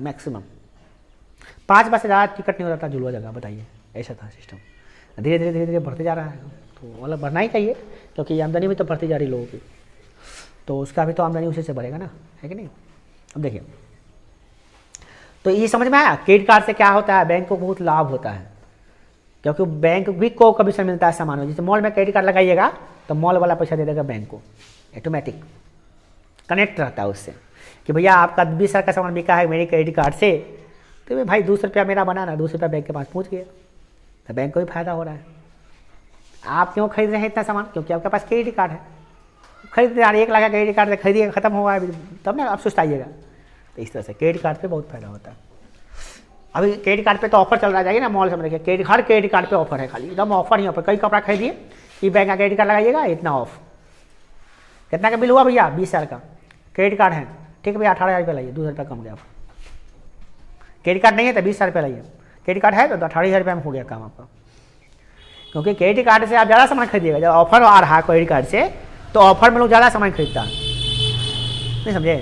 A: मैक्सिमम 5 बस से ज़्यादा टिकट नहीं होता था झूला जगह, बताइए, ऐसा था सिस्टम। धीरे धीरे धीरे धीरे बढ़ते जा रहा है, तो मतलब बढ़ना ही चाहिए क्योंकि आमदनी भी तो बढ़ती जा रही लोगों की, तो उसका भी तो आमदनी उसी से बढ़ेगा ना, है कि नहीं? अब देखिए, तो ये समझ में आया क्रेडिट कार्ड से क्या होता है? बैंक को बहुत लाभ होता है, क्योंकि बैंक भी को कमीशन मिलता है सामान में। जैसे मॉल में क्रेडिट कार्ड लगाइएगा तो मॉल वाला पैसा दे देगा बैंक को, ऑटोमेटिक कनेक्ट रहता है उससे कि भैया आपका 20,000 का सामान बिका है मेरे क्रेडिट कार्ड से, तो भाई 200 रुपया मेरा बना ना, 200 रुपया बैंक के पास पहुँच गया, तो बैंक को भी फायदा हो रहा है। आप क्यों खरीद रहे हैं इतना सामान? क्योंकि आपके पास क्रेडिट कार्ड है, खरीद रहे हैं 1 लाख का क्रेडिट कार्ड से खरीदिएगा, खत्म होगा तब ना आप सुस्ताइएगा। तो इस तरह से क्रेडिट कार्ड पे बहुत फायदा होता है। अभी क्रेडिट कार्ड पे तो ऑफर चल रहा है, जाइए ना मॉल से, देखिए क्रेडिट हर क्रेडिट कार्ड पे ऑफर है, खाली एकदम ऑफर ही ऑफर। कई कपड़ा खरीदिए कि बैंक का क्रेडिट कार्ड लगाइएगा इतना ऑफ। कितना का बिल हुआ भैया? 20,000 का क्रेडिट कार्ड है, ठीक है भैया 18,000 रुपया लाइए, 2,000 रुपया कम गया। क्रेडिट कार्ड नहीं है तो 20,000 रुपया लाइए, क्रेडिट कार्ड है तो 18,000 रुपया में हो गया काम आपका। क्योंकि क्रेडिट कार्ड से आप ज़्यादा सामान खरीदिएगा, जब ऑफर आ रहा है क्रेडिट कार्ड से तो ऑफर में लोग ज़्यादा सामान खरीदता है, नहीं समझे?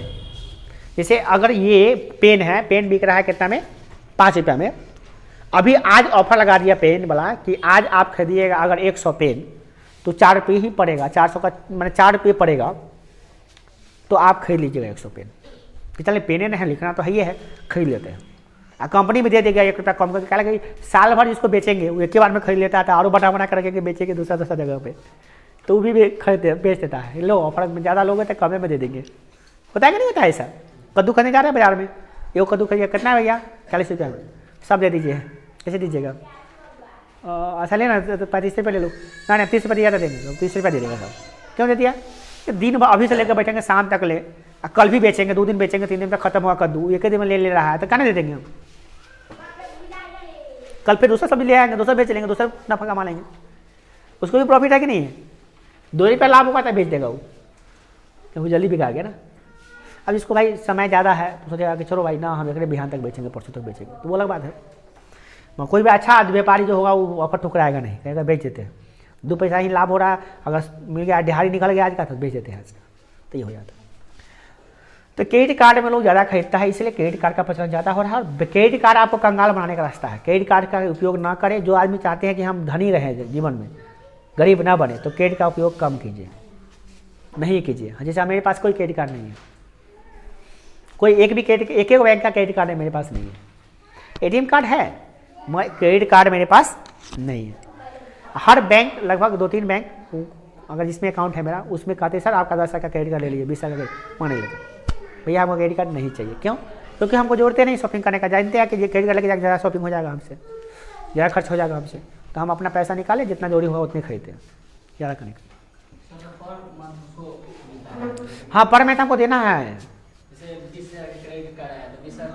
A: जैसे अगर ये पेन है, पेन बिक रहा है कितना में? 5 रुपया में। अभी आज ऑफर लगा दिया पेन वाला कि आज आप खरीदिएगा अगर 100 पेन तो 4 रुपये ही पड़ेगा, 400 का मैंने 4 रुपये पड़ेगा, तो आप खरीद लीजिएगा 100 पेन। कि चलिए पेने नहीं लिखना तो है, ये है, खरीद लेते हैं। कंपनी में दे देगा 1 रुपया कम करके, क्या लगे साल भर जिसको बेचेंगे वो एक ही बार में खरीद लेता था, और बना करके बेचेंगे दूसरा जगह पे, तो वो भी खरीद बेच देता है। लो ऑफर में ज़्यादा लोग हैं तो कमे में दे देंगे, होता है कि नहीं होता है ऐसा? कद्दू खरीदने जा रहे हैं बाजार में, ये कद्दू खरीदिए, कितना है भैया? 40 रुपया में, सब दे दीजिए। कैसे दीजिएगा? अच्छा लेना तो 35 रुपये ले लो, ना 30 रुपये दिया तो देंगे, 30 रुपया दे देगा सब। क्यों दे दिया? दिन भर अभी से लेकर बैठेंगे शाम तक ले, कल भी बेचेंगे, 2 दिन बेचेंगे, 3 दिन तक खत्म हुआ कद्दू, एक ही दिन में ले रहा है तो कहने दे देंगे हम। कल फिर दूसरा सब्जी ले आएंगे, दूसरा बेच लेंगे, दूसरा नफा कमा लेंगे, उसको भी प्रॉफिट है कि नहीं है? 2 रुपया लाभ होगा तो बेच देगा वो, क्योंकि जल्दी बिका गया ना। अब इसको भाई समय ज़्यादा है तो सोचेगा कि चलो भाई ना हम एक बिहान तक बेचेंगे, परसों तक बेचेंगे, तो वो अलग बात है। कोई भी अच्छा व्यापारी जो होगा वो ऑफर ठुकराएगा नहीं, कहेगा बेच देते हैं, 2 पैसा ही लाभ हो रहा है, अगर मिल गया दिहाड़ी निकल गया आज का तो बेच देते हैं आज का, तो ये हो जाता है। तो क्रेडिट कार्ड में लोग ज़्यादा खरीदता है, इसलिए क्रेडिट कार्ड का प्रचलन ज़्यादा हो रहा है। और क्रेडिट कार्ड आपको कंगाल बनाने का रास्ता है। क्रेडिट कार्ड का उपयोग ना करें। जो आदमी चाहते हैं कि हम धनी रहें जीवन में, गरीब ना बने, तो क्रेडिट का उपयोग कम कीजिए, नहीं कीजिए। जैसे मेरे पास कोई क्रेडिट कार्ड नहीं है, कोई एक भी क्रेडिट, एक बैंक का क्रेडिट कार्ड है मेरे पास नहीं है। एटीएम कार्ड है, क्रेडिट कार्ड मेरे पास नहीं है। हर बैंक, लगभग 2-3 बैंक अगर जिसमें अकाउंट है मेरा, उसमें कहते सर आपका 10 लाख का क्रेडिट कार्ड ले लीजिए, 20 लाख का क्रेडिट, माने लेते भैया हमको क्रेडिट कार्ड नहीं चाहिए। क्यों? क्योंकि हमको जोड़ते नहीं शॉपिंग करने का, जानते हैं कि ये क्रेडिट कार्ड लेके जाकर ज़्यादा शॉपिंग हो जाएगा हमसे, ज़्यादा खर्च हो जाएगा हमसे, तो हम अपना पैसा निकालें, जितना जोड़ी होगा उतने खरीदते हैं, ज़्यादा करने का। हाँ, पर में हमको देना है।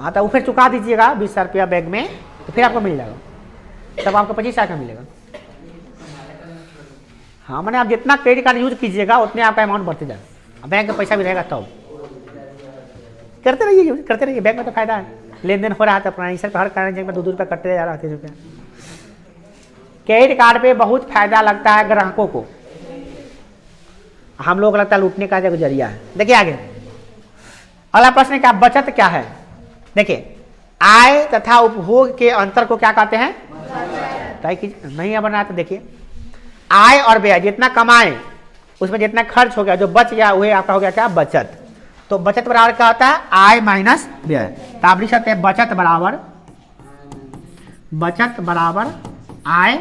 A: हाँ, तो वो फिर चुका दीजिएगा 20 रुपया बैंक में, तो फिर आपको मिल जाएगा, तब आपको 25 लाख का मिलेगा। हाँ, मैंने आप जितना क्रेडिट कार्ड यूज कीजिएगा उतने आपका अमाउंट बढ़ते जाएगा, बैंक का पैसा भी रहेगा। तब करते रहिए, यूज करते रहिए, बैंक में तो फायदा है, लेन देन हो रहा था पुरानी सर, हर कारण में 2 रुपये कटते जा रहा है, 30 रुपया। क्रेडिट कार्ड पे बहुत फायदा लगता है ग्राहकों को, हम लोग लगता है लूटने का जरिया है। देखिए आगे अगला प्रश्न क्या, बचत क्या है? देखिए, आय तथा उपभोग के अंतर को क्या कहते हैं? तय कीजिए, नहीं बना तो देखिए, आय और व्यय, जितना कमाए उसमें जितना खर्च हो गया, जो बच गया वही आपका हो गया क्या? बचत। तो बचत बराबर क्या होता है? आय माइनस व्यय। तो आप लिख सकते हैं बचत बराबर आय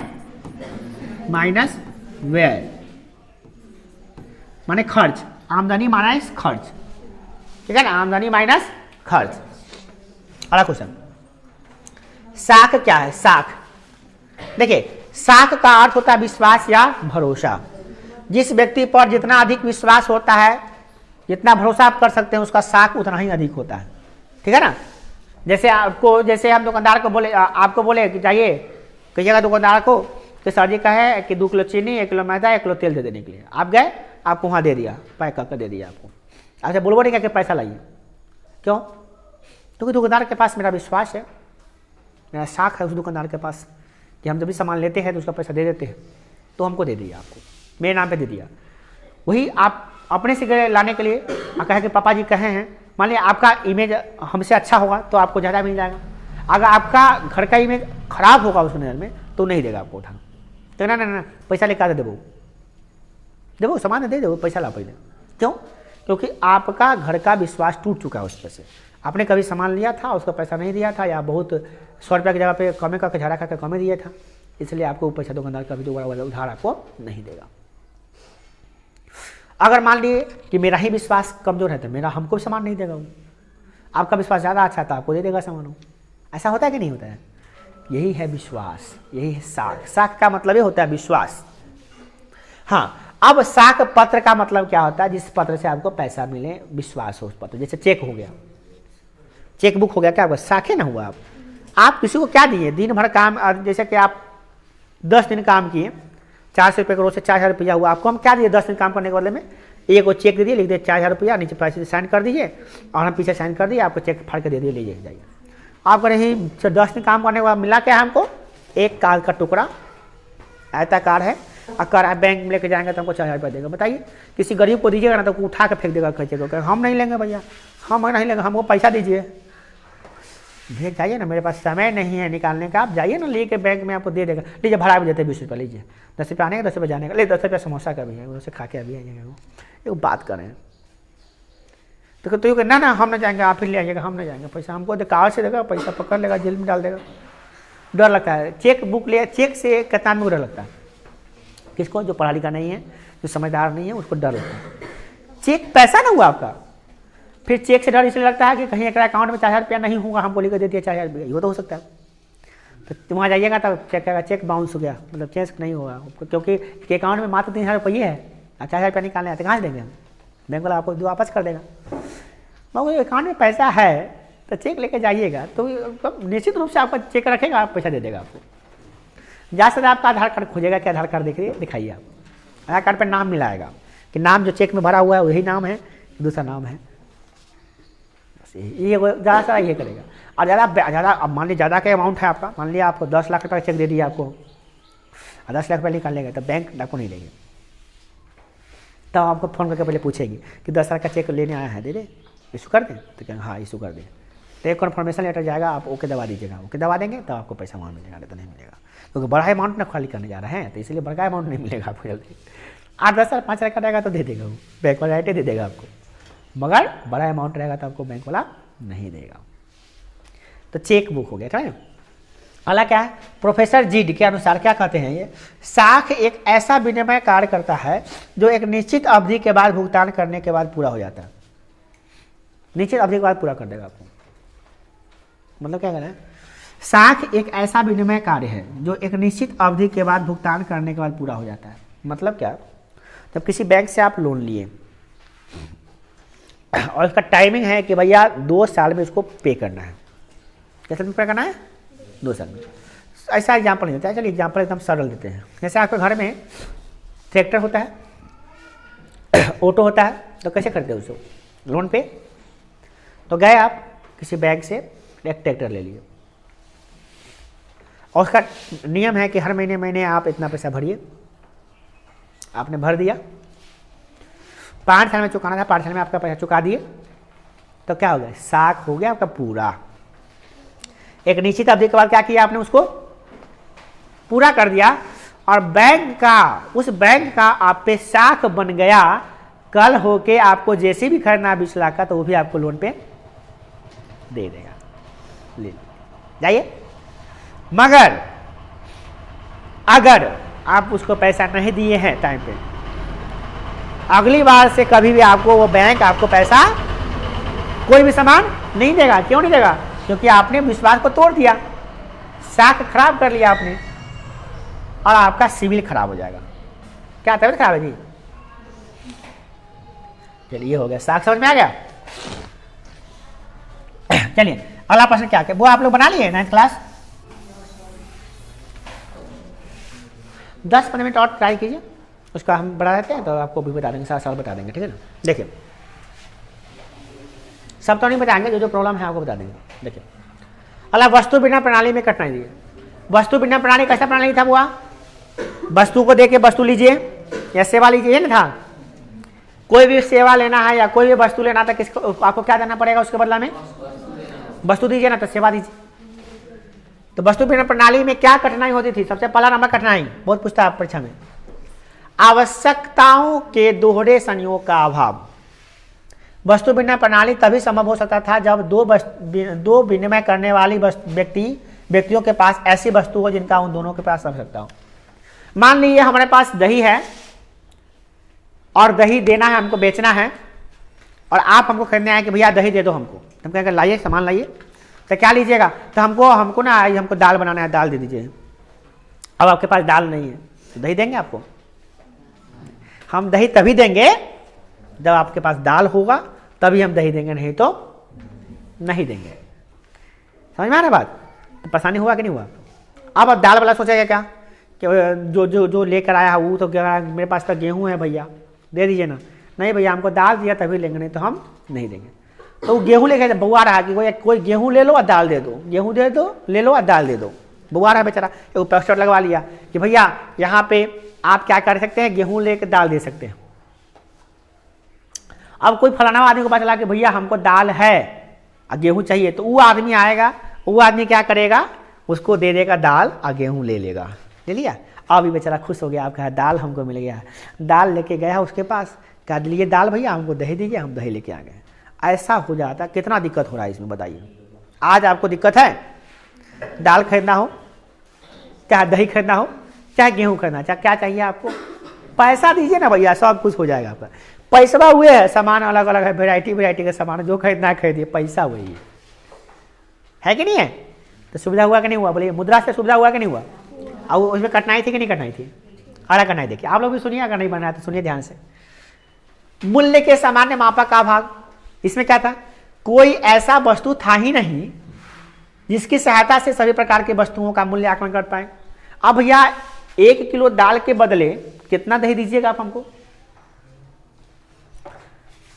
A: माइनस व्यय, माने खर्च, आमदनी माइनस खर्च, ठीक है ना, आमदनी माइनस खर्च। अगला क्वेश्चन, साख क्या है? साख, देखिए साख का अर्थ होता है विश्वास या भरोसा। जिस व्यक्ति पर जितना अधिक विश्वास होता है, जितना भरोसा आप कर सकते हैं, उसका साख उतना ही अधिक होता है, ठीक है ना। जैसे आपको, जैसे हम दुकानदार को बोले, आपको बोले कि जाइए, कहिएगा दुकानदार को कि सर जी का है कि 2 किलो चीनी, 1 किलो मैदा, 1 किलो तेल दे देने के लिए। आप गए, आपको वहाँ दे दिया, पैक करके दे दिया आपको। आपसे बोलबो नहीं क्या पैसा लाइए, क्यों? क्योंकि दुकानदार के पास मेरा विश्वास है, मेरा साख है उस दुकानदार के पास कि हम जब भी सामान लेते हैं तो उसका पैसा दे देते हैं, तो हमको दे दिया, आपको मेरे नाम पे दे दिया। वही आप अपने से लाने के लिए कहे कि पापा जी कहे हैं, मान लिया आपका इमेज हमसे अच्छा होगा तो आपको ज़्यादा मिल जाएगा। अगर आपका घर का इमेज खराब होगा उस नज़र में तो नहीं देगा आपको उठाना, तो ना पैसा लेकर देवो, देखो सामान दे दो, पैसा ला पहले। क्यों? क्योंकि आपका घर का विश्वास टूट चुका है उस पर से। आपने कभी सामान लिया था, उसका पैसा नहीं दिया था, या बहुत 100 रुपये की जगह पे कमे करके झाड़ा करके कमे दिया था, इसलिए आपको पैसा दुकानदार कभी दोबारा वाला उधार आपको नहीं देगा। अगर मान लिए कि मेरा ही विश्वास कमजोर है तो मेरा हमको सामान नहीं देगा वो, आपका विश्वास ज़्यादा अच्छा था आपको दे देगा सामान वो। ऐसा होता है कि नहीं होता है? यही है विश्वास, यही है साख। साख का मतलब ये होता है विश्वास। हाँ, अब साख पत्र का मतलब क्या होता है? जिस पत्र से आपको पैसा मिले, विश्वास हो उस पत्र। जैसे चेक हो गया, चेक बुक हो गया, क्या हुआ? साखे ना हुआ। आप किसी को क्या दिए? दिन भर काम, जैसे कि आप 10 दिन काम किए, 400 रुपये करोड़ से 4000 रुपया हुआ, आपको हम क्या दिए? 10 दिन काम करने के बदले में एक वो चेक दे दिए, लिख दिए 4000 रुपया, नीचे पैसे साइन कर दीजिए, और हम पीछे साइन कर दिए, आपको चेक फाड़ के दे दिए, लीजिए जाइए। आपको नहीं 10 दिन काम करने के बाद मिला क्या हमको? एक कागज का टुकड़ा, आयताकार है, अगर बैंक में लेके जाएंगे तो हमको 4000 रुपया देगा। बताइए, किसी गरीब को दीजिएगा ना तो उठा के फेंक देगा, खींचेगा, हम नहीं लेंगे भैया, हम नहीं लेंगे, हमको पैसा दीजिए। भैया जाइए ना, मेरे पास समय नहीं है निकालने का, आप जाइए ना लेके बैंक में, आपको दे देगा। लीजिए भाड़ा भी देते 20 रुपये, लीजिए 10 रुपये आने का, 10 रुपये जाने का, ले 10 रुपये समोसा का भी है, उनसे खा के अभी आइएगा। वो बात करें तो ना हम नहीं जाएंगे, आप ही ले आइएगा, हम नहीं जाएंगे, पैसा हमको कागज से देगा, पैसा पकड़ लेगा, जेल में डाल देगा। डर लगता है चेक बुक ले, चेक से कितना में डर लगता है किसको? जो पढ़ा लिखा नहीं है, जो समझदार नहीं है, उसको डर लगता है। चेक पैसा ना हुआ आपका, फिर चेक से डर इसलिए लगता है कि कहीं एक अकाउंट में 4000 रुपया नहीं होगा, हमको लेकर दे दिया 4000 रुपया, ये तो हो सकता है। तो वहाँ जाइएगा तब चेक करेगा, चेक बाउंस हो गया, मतलब चेक नहीं होगा, क्योंकि अकाउंट में मात्र 3000 रुपये है, 4000 रुपया निकालने आते कहाँ से देंगे हम? बैंक वाला आपको वापस कर देगा। मगर अकाउंट में पैसा है तो चेक लेके जाइएगा, तो निश्चित रूप से आपका चेक रखेगा, आप पैसा दे देगा आपको। ज़्यादा आपका आधार कार्ड खोजेगा कि आधार कार्ड दिखाइए आप, आधार कार्ड पर नाम मिलाएगा कि नाम जो चेक में भरा हुआ है वही नाम है, दूसरा नाम है, ये ज़्यादा सारा ये करेगा। और ज़्यादा अब मान लीजिए ज़्यादा का अमाउंट है आपका, मान लिया आपको 10 लाख रुपये का चेक दे दिया आपको, 10 लाख रुपये निकाल लेगा तो बैंक आपको नहीं देगी, तब आपको फ़ोन करके पहले पूछेगी कि 10 लाख का चेक लेने आया है, दे दे, इशू कर दें? तो कहेंगे हाँ इशू कर दें। तो एक कन्फर्मेशन लेटर जाएगा, आप ओके दबा दीजिएगा, ओके दबा देंगे तो आपको पैसा वहाँ मिलेगा, नहीं तो नहीं मिलेगा, क्योंकि बड़ा अमाउंट ना खाली करने जा रहे हैं, तो इसलिए बड़ा अमाउंट नहीं मिलेगा आपको जल्दी। 8-10 साल 5 लाख का रहेगा तो दे देगा वो, बैंक वाला राइट दे देगा आपको, मगर बड़ा अमाउंट रहेगा तो आपको बैंक वाला नहीं देगा। तो चेक बुक हो गया, ठीक है। अगला क्या है? प्रोफेसर जीड के अनुसार क्या कहते हैं ये? साख एक ऐसा विनिमय कार्य करता है जो एक निश्चित अवधि के बाद भुगतान करने के बाद पूरा हो जाता है। निश्चित अवधि के बाद पूरा कर देगा आपको, मतलब क्या कहना है? साख एक ऐसा विनिमय कार्य है जो एक निश्चित अवधि के बाद भुगतान करने के बाद पूरा हो जाता है। मतलब क्या? जब किसी बैंक से आप लोन लिए और उसका टाइमिंग है कि भैया 2 साल में उसको पे करना है, कैसे पे करना है? 2 साल में। ऐसा एग्जाम्पल नहीं होता है, चलिए एग्जाम्पल एकदम सरल देते हैं। जैसे आपके घर में ट्रैक्टर होता है, ऑटो होता है, तो कैसे खरीदते हैं उसको? लोन पे। तो गए आप किसी बैंक से एक ट्रैक्टर ले लिए और उसका नियम है कि हर महीने आप इतना पैसा भरिए। आपने भर दिया, 5 साल में चुकाना था, 5 साल में आपका पैसा चुका दिए, तो क्या हो गया? साख हो गया आपका पूरा। एक निश्चित अवधि के बाद क्या किया आपने? उसको पूरा कर दिया और बैंक का, उस बैंक का आप पे साख बन गया। कल होके आपको जैसे भी खरीदना 20 लाख का, तो वो भी आपको लोन पे दे देगा, ले जाइए। मगर अगर आप उसको पैसा नहीं दिए हैं टाइम पे, अगली बार से कभी भी आपको वो बैंक आपको पैसा, कोई भी सामान नहीं देगा। क्यों नहीं देगा? क्योंकि आपने विश्वास को तोड़ दिया, साख खराब कर लिया आपने, और आपका सिविल खराब हो जाएगा। क्या तबियत खराब है जी? चलिए हो गया, साख समझ में आ गया। चलिए अगला प्रश्न क्या है, वो आप लोग बना लिए 9th क्लास? 10-15 मिनट और ट्राई कीजिए, उसका हम बढ़ा देते हैं तो आपको भी बता देंगे, साथ बता देंगे, ठीक है ना। देखिए सब तो नहीं बताएंगे, जो प्रॉब्लम है आपको बता देंगे। देखिए अगला, वस्तु बिना प्रणाली में कठिनाई दी। वस्तु बिना प्रणाली कैसा प्रणाली था? हुआ वस्तु को देके वस्तु लीजिए या सेवा लीजिए ना था। कोई भी सेवा लेना है या कोई भी वस्तु लेना था, किसको आपको क्या देना पड़ेगा उसके बदला में? वस्तु दीजिए ना, तो सेवा दीजिए। तो वस्तु बिना प्रणाली में क्या कठिनाई होती थी? सबसे पहला नंबर कठिनाई, बहुत पूछता है परीक्षा में, आवश्यकताओं के दोहरे संयोग का अभाव। वस्तु बिना प्रणाली तभी संभव हो सकता था जब दो विनिमय करने वाली व्यक्तियों के पास ऐसी वस्तु हो जिनका उन दोनों के पास आवश्यकता हो। मान लीजिए हमारे पास दही है और दही देना है, हमको बेचना है, और आप हमको खरीदने आए कि भैया दही दे दो हमको। हम कहेंगे लाइए सामान लाइए, तो क्या लीजिएगा? तो हमको ना हमको दाल बनाना है, दाल दे दीजिए। अब आपके पास दाल नहीं है तो दही देंगे आपको? हम दही तभी देंगे जब आपके पास दाल होगा, तभी हम दही देंगे, नहीं तो नहीं देंगे। समझ में आ रहा बात? तो परेशानी हुआ कि नहीं हुआ? अब दाल वाला सोचेगा क्या कि जो लेकर आया वो तो क्या, मेरे पास तो गेहूं है भैया दे दीजिए ना। नहीं भैया हमको दाल दिया तभी लेंगे, नहीं तो हम नहीं देंगे। तो वो गेहूं लेकर बुआ रहा कि कोई गेहूं ले लो और दाल दे दो, गेहूं दे दो, ले लो और दाल दे दो। बुआ रहा बेचारा, एक पोस्टर लगवा लिया कि भैया यहाँ पे आप क्या कर सकते हैं, गेहूं लेकर दाल दे सकते हैं। अब कोई फलाना आदमी को पता चला कि भैया हमको दाल है और गेहूं चाहिए, तो वो आदमी आएगा, वो आदमी क्या करेगा? उसको दे देगा दाल और गेहूं ले लेगा। ले लिया, अब बेचारा खुश हो गया, आप कहा दाल हमको मिल गया। दाल लेके गया उसके पास, कहा लिए दाल भैया हमको दही दीजिए, हम दही लेके आ गए। ऐसा हो जाता, कितना दिक्कत हो रहा है इसमें बताइए। आज आपको दिक्कत है, दाल खरीदना हो, चाहे दही खरीदना हो, चाहे गेहूं खरीदना, चाहे क्या चाहिए आपको, पैसा दीजिए ना भैया, सब कुछ हो जाएगा आपका। पैसा हुए है, सामान अलग अलग है, वेराइटी का सामान, जो खरीदना है खरीदिए, पैसा वही है कि नहीं है? तो सुविधा हुआ कि नहीं हुआ? बोलिए मुद्रा से सुविधा हुआ कि नहीं हुआ? और उसमें कठिनाई थी कि नहीं कठिनाई थी? अरे कठिनाई देखिए, आप लोग भी सुनिए, अगर नहीं बना है तो सुनिए ध्यान से। मूल्य के सामान्य मापक का भाग, इसमें क्या था? कोई ऐसा वस्तु था ही नहीं जिसकी सहायता से सभी प्रकार की वस्तुओं का मूल्य आकलन कर पाए। अब भैया 1 किलो दाल के बदले कितना दही दीजिएगा आप हमको?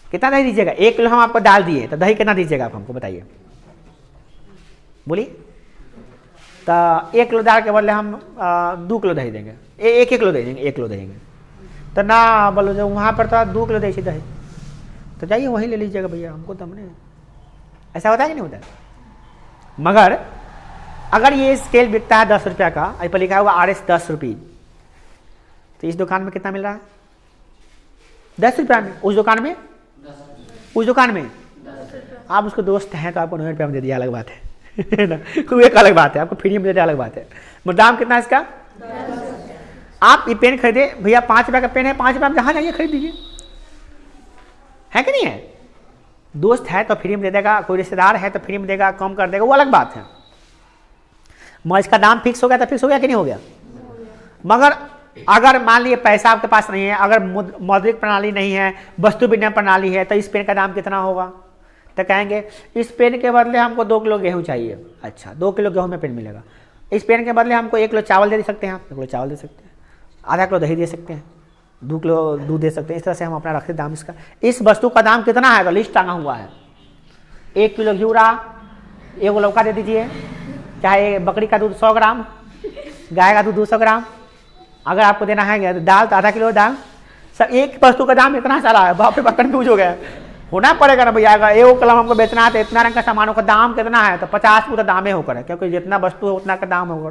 A: कितना दही दीजिएगा? 1 किलो हम आपको दाल दिए, तो दही कितना दीजिएगा आप हमको बताइए, बोलिए। तो 1 किलो दाल के बदले हम 2 किलो दही देंगे, 1 किलो दही देंगे, 1 किलो देंगे। तो ना बोलो जो वहाँ पर था 2 किलो दही दही, तो जाइए वहीं ले लीजिएगा भैया, हमको दम नहीं। ऐसा होता है कि नहीं होता है? मगर अगर ये स्केल बिकता है 10 रुपया का, इस पर लिखा हुआ RS 10 रुपये, तो इस दुकान में कितना मिल रहा है? 10 रुपया में। उस दुकान में आप उसको दोस्त हैं तो आपको 9 रुपया में दे दिया, अलग बात है ना, कोई एक अलग बात है, आपको फ्री में दे दिया, अलग बात है। मगर दाम कितना है इसका? आप ये पेन खरीदे भैया, 5 रुपया का पेन है, 5 रुपया में जहाँ जाइए खरीद लीजिए, है कि नहीं है? दोस्त है तो फ्री में दे देगा, कोई रिश्तेदार है तो फ्री में देगा, कम कर देगा, वो अलग बात है। मगर इसका दाम फिक्स हो गया तो फिक्स हो गया कि नहीं हो गया? मगर अगर मान लीजिए पैसा आपके पास नहीं है, अगर मौद्रिक प्रणाली नहीं है, वस्तु विनिमय प्रणाली है, तो इस पेन का दाम कितना होगा? तो कहेंगे इस पेन के बदले हमको 2 किलो गेहूं चाहिए। अच्छा, 2 किलो गेहूं में पेन मिलेगा। इस पेन के बदले हमको 1 किलो चावल दे सकते हैं, आप 1 किलो चावल दे सकते हैं, आधा किलो दही दे सकते हैं, 2 किलो दूध दे सकते हैं। इस तरह से हम अपना रखते दाम इसका। इस वस्तु का दाम कितना है तो लिस्ट टांगा हुआ है। 1 किलो घी रहा, 1 लौका दे दीजिए, चाहे बकरी का दूध 100 ग्राम, गाय का दूध 200 ग्राम। अगर आपको देना है दाल तो आधा किलो दाल। सब एक वस्तु का दाम इतना सारा है, बाप रे बाप, कंफ्यूज हो गया। होना पड़ेगा ना भैया, अगर 1 कलम हमको बेचना है तो इतना रंग का सामानों का दाम कितना है, तो 50 पूरा दाम ही होकर है, क्योंकि जितना वस्तु है उतना का दाम होगा।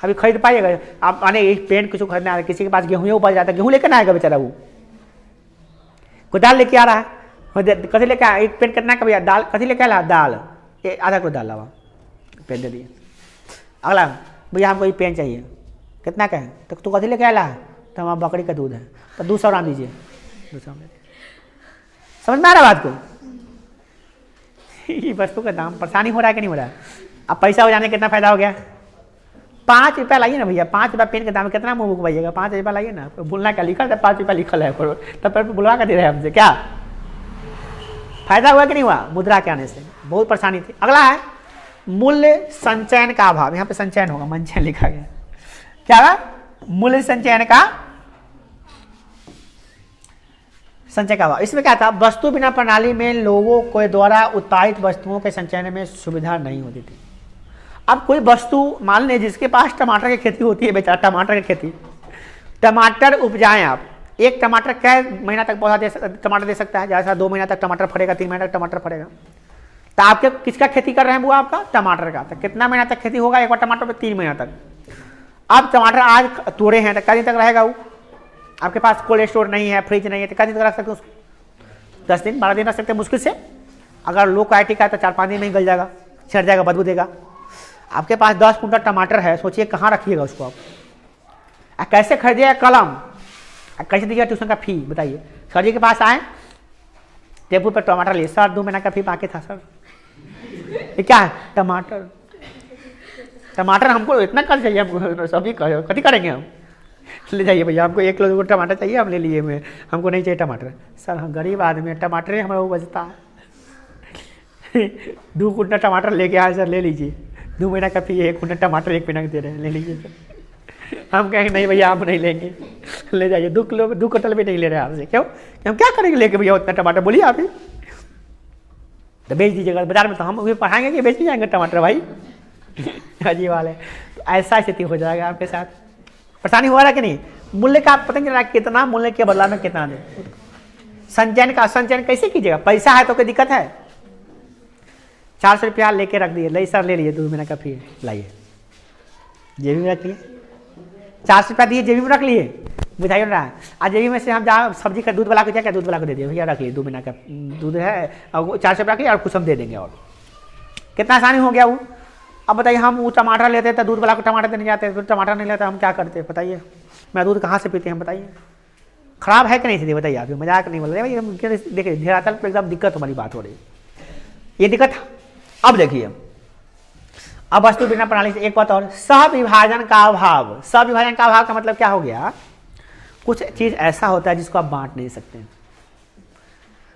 A: अभी खरीद पाइएगा आप? माने एक पेन कुछ खरीदना है, किसी के पास गेहूँ उपज जाता है, गेहूँ लेकर ना आएगा बेचारा, वो कोई दाल लेके आ रहा है, कथी लेके आया? एक पेन कितना का भैया? दाल कथी लेके आया? दाल, आधा किलो दाल लावा, पेन दे दिए। अगला भैया हमको ये पेन चाहिए, कितना का है? तो तू कथी लेके आया है? तो हमारा बकरी का दूध है, तो 200 ग्राम दीजिए, 200 ग्राम। समझ में आ रहा बात को? ये वस्तु का दाम परेशानी हो रहा है कि नहीं हो रहा है? अब पैसा हो जाने कितना फायदा हो गया? 5 रुपया लाइए ना भैया, 5 रुपया पेन के दाम कितना मुँह भुकवाइएगा? 5 रुपया लाइए ना, भूलना क्या लिखा था? 5 रुपया लिखल है, तब पर बुलवा कर दे रहे हैं हमसे, क्या फायदा हुआ कि नहीं हुआ? मुद्रा के आने से बहुत परेशानी थी। अगला है मूल्य संचयन का अभाव। यहाँ पे संचयन होगा, मंचयन लिखा गया, क्या है? मूल्य संचयन का संचय का अभाव। इसमें क्या था? वस्तु बिना प्रणाली में लोगों के द्वारा उत्पादित वस्तुओं के संचयन में सुविधा नहीं होती थी। अब कोई वस्तु मान लें जिसके पास टमाटर की खेती होती है, बेचारा टमाटर की खेती, टमाटर उपजाएं आप, एक टमाटर कै महीना तक पौधा टमाटर दे सकता है? जैसा 2 महीना तक टमाटर फड़ेगा, 3 महीना तक टमाटर फड़ेगा। तो आपके किसका खेती कर रहे हैं वो? आपका टमाटर का। तो कितना महीना तक खेती होगा एक बार टमाटर पे? 3 महीना तक। अब टमाटर आज तोड़े हैं तो कितने दिन तक रहेगा वो? आपके पास कोल्ड स्टोर नहीं है, फ्रिज नहीं है, तो कितने दिन तक रख सकते उसको? 10 दिन 12 दिन रख सकते हैं मुश्किल से। अगर लो क्वालिटी का है तो 4-5 दिन में ही गल जाएगा, सड़ जाएगा, बदबू देगा। आपके पास 10 कुंटल टमाटर है, सोचिए कहाँ रखिएगा उसको आप? कैसे खरीदिएगा कलम? कैसे दीजिएगा ट्यूशन का फी? बताइए। सर जी के पास आए, टेबल पर टमाटर लिए, सर 2 महीना का फी बाकी था सर। ये क्या है? टमाटर। टमाटर हमको इतना कर चाहिए, हमको सभी कभी करेंगे हम? ले जाइए भैया, हमको 1 किलो टमाटर चाहिए, हम ले लिए में, हमको नहीं चाहिए टमाटर। सर हम गरीब आदमी है, टमाटर हमारा वो बचता है 2 कुंटल टमाटर लेके आए सर, ले लीजिए, 2 महीना का फी, 1 कुंटल टमाटर 1 महीना दे रहे हैं, ले लीजिए सर। हम कहेंगे नहीं भैया हम नहीं लेंगे, ले जाइए। 2 कुंटल भी नहीं ले रहे आपसे, क्यों? हम क्या करेंगे लेके भैया उतना टमाटर? बोलिए आप ही, तो बेच दीजिएगा बाजार में, तो हम भी पढ़ाएंगे कि बेच भी जाएंगे टमाटर भाई? अजीब वाले। तो ऐसा स्थिति हो जाएगा आपके साथ। परेशानी हो रहा है कि नहीं? मूल्य का पता नहीं चल रहा कितना मूल्य के बदला में कितना दे। संचयन का संचयन कैसे कीजिएगा? पैसा है तो कोई दिक्कत है? 400 रुपया लेके रख दिए, ले सर ले लीजिए, 2 महीना का फी लाइए, जेबी में रख लिए। 400 रुपया दिए, जेबी में रख लिए, बुझाइए रहा है। आज जेबी में से हम जहाँ सब्जी का दूध वाला को क्या दूध वाला को दे दिए, भैया रख लिए, 2 महीना का दूध है, और 400 रुपया रख लिए और कुछ हम दे देंगे। और कितना आसानी हो गया वो। अब बताइए, हम वो टमाटर लेते तो दूध वाला को टमाटर देने जाते, तो टमाटर नहीं लेता हम क्या करते बताइए? मैं दूध कहाँ से पीते हैं बताइए? खराब है कि नहीं थी? बताइए आप, मजाक नहीं बोल रहे भाई, हम देखिए धरातल पर एकदम दिक्कत हमारी बात हो रही है, ये दिक्कत। अब देखिए, अब वस्तु बिना प्रणाली से एक बात और, सहविभाजन का अभाव। सहविभाजन का अभाव का मतलब क्या हो गया? कुछ चीज ऐसा होता है जिसको आप बांट नहीं सकते।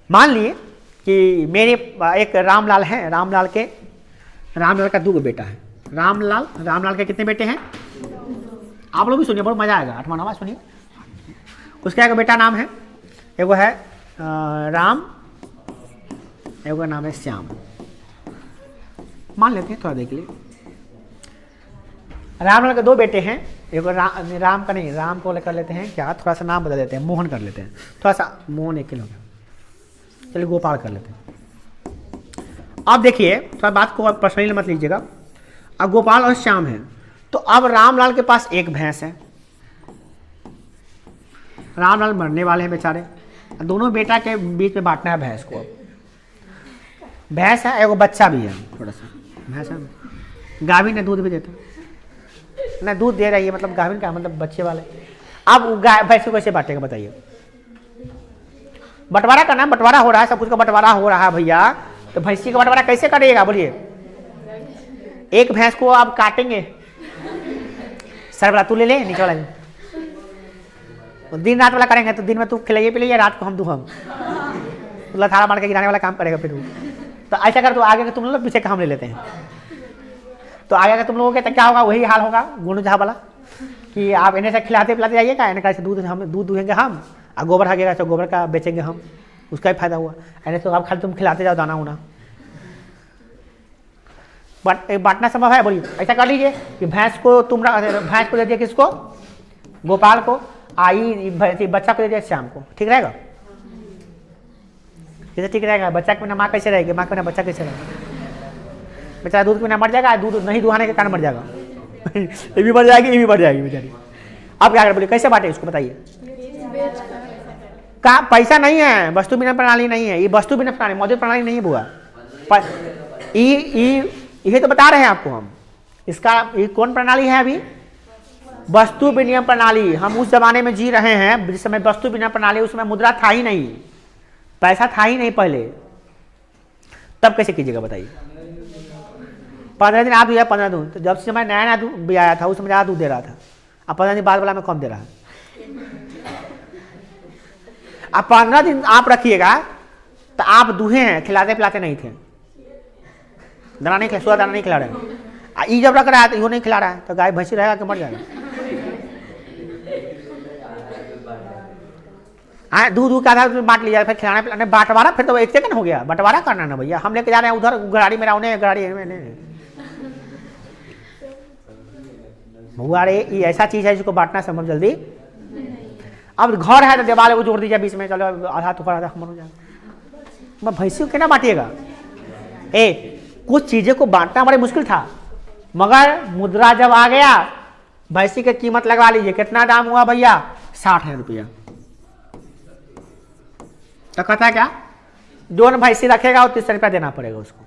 A: मान लिए कि मेरे एक रामलाल है, रामलाल का 2 बेटा है। रामलाल के कितने बेटे हैं? आप लोग भी सुनिए, बहुत मजा आएगा, 8वां 9वां सुनिए। उसका एक बेटा नाम है, एगो है राम, एगो नाम है श्याम। मान लेते हैं, थोड़ा देख लिए। रामलाल के 2 बेटे हैं, एगो राम का नहीं, राम को कर लेते हैं क्या, थोड़ा सा नाम बदल देते हैं, मोहन कर लेते हैं, थोड़ा सा मोहन एक किलो। चलिए गोपाल कर लेते हैं। अब देखिए थोड़ा बात को पर्सनली मत लीजिएगा। अब गोपाल और श्याम है, तो अब रामलाल के पास एक भैंस है। रामलाल मरने वाले हैं बेचारे, दोनों बेटा के बीच में बांटना है भैंस को। अब भैंस है, एगो बच्चा भी है, थोड़ा सा भैंस है, गाभिन है, दूध भी देता है ना, दूध दे रही है, मतलब गाभिन का मतलब बच्चे वाले। अब गाय भैंस को कैसे बांटेगा बताइए? बंटवारा करना है, बंटवारा हो रहा है, सब कुछ का बंटवारा हो रहा है भैया, तो भैंसी का बंटवारा कैसे करिएगा बोलिए? एक भैंस को आप काटेंगे, सर वाला तू ले ले, नीचे वाला दिन रात वाला करेंगे, तो दिन में तू खिलाइए पिलाइए, रात को हम तो लथाड़ा मार के गिराने वाला काम करेगा फिर वो। तो ऐसा कर, तो आगे के तुम लोग पीछे का हम ले लेते हैं, तो आगे का तुम लोगों के तो क्या होगा, वही हाल होगा गुण जहा वाला कि आप इन्हें से खिलाते पिलाते जाइएगा, इन्हें कैसे दूध हम दूध दुहेंगे हम, और गोबर हगेगा तो गोबर का बेचेंगे हम, उसका भी फायदा हुआ। ऐसे तो आप खाली तुम खिलाते जाओ दाना उना। बांटना संभव है बोलिए? ऐसा कर लीजिए कि भैंस को भैंस को दे दिया किसको? गोपाल को, आई बच्चा को दे दिया श्याम को, ठीक रहेगा? जैसे ठीक रहेगा। बच्चा के बिना माँ कैसे रहेगी, माँ के बिना बच्चा कैसे रहेगा? बेचारा दूध के बिना मर जाएगा, दूध नहीं दुहाने के कारण मर जाएगा। ये भी मर जाएगी, ये भी मर जाएगी बेचारी। अब क्या कर बोलिए, कैसे बांटे इसको बताइए? का पैसा नहीं है, वस्तु बिना प्रणाली नहीं है, ये वस्तु बिना प्रणाली मौजूद प्रणाली नहीं है बुआ। ये तो बता रहे हैं आपको हम, इसका ये कौन प्रणाली है अभी? वस्तु विनिमय प्रणाली। हम उस जमाने में जी रहे हैं जिस समय वस्तु विनिमय प्रणाली, उस समय मुद्रा था ही नहीं, पैसा था ही नहीं पहले, तब कैसे कीजिएगा बताइए? 15 दिन आप दिया, 15 दिन, तो जब से मैं नया दूध भी आया था उस समय ज़्यादा दूध दे रहा था, अब 15 दिन बाद वाला में कम दे रहा है। अब 15 दिन आप रखिएगा तो आप दूहे हैं, खिलाते पिलाते नहीं थे, दाना नहीं खिला, सुधा दाना नहीं खिला रहे हैं। ये जब रख रहा है तो वो नहीं खिला रहा है, तो गाय भैंसी रहेगा कि मर जाएगा? हाँ, दूध का आधा बांट लिया, फिर खिलाने पिलाने बांटवारा, फिर तो एक सेकंड हो गया, बंटवारा करना ना भैया। हम लेके जा रहे हैं उधर गाड़ी में, रौने गाड़ी में भुआ रे, ये ऐसा चीज है जिसको बांटना संभव जल्दी। अब घर है तो देवाल को जोड़ दीजिए बीच में, चलो आधा तो आधा खमन हो जाएगा। भैंसी को क्या बांटिएगा? कुछ चीजें को बांटना बड़ी मुश्किल था, मगर मुद्रा जब आ गया, भैंसी की कीमत लगा लीजिए, कितना दाम हुआ भैया? 60,000 रुपया। तो कहता है क्या, जो भैंसी रखेगा वो 30 रुपया देना पड़ेगा उसको।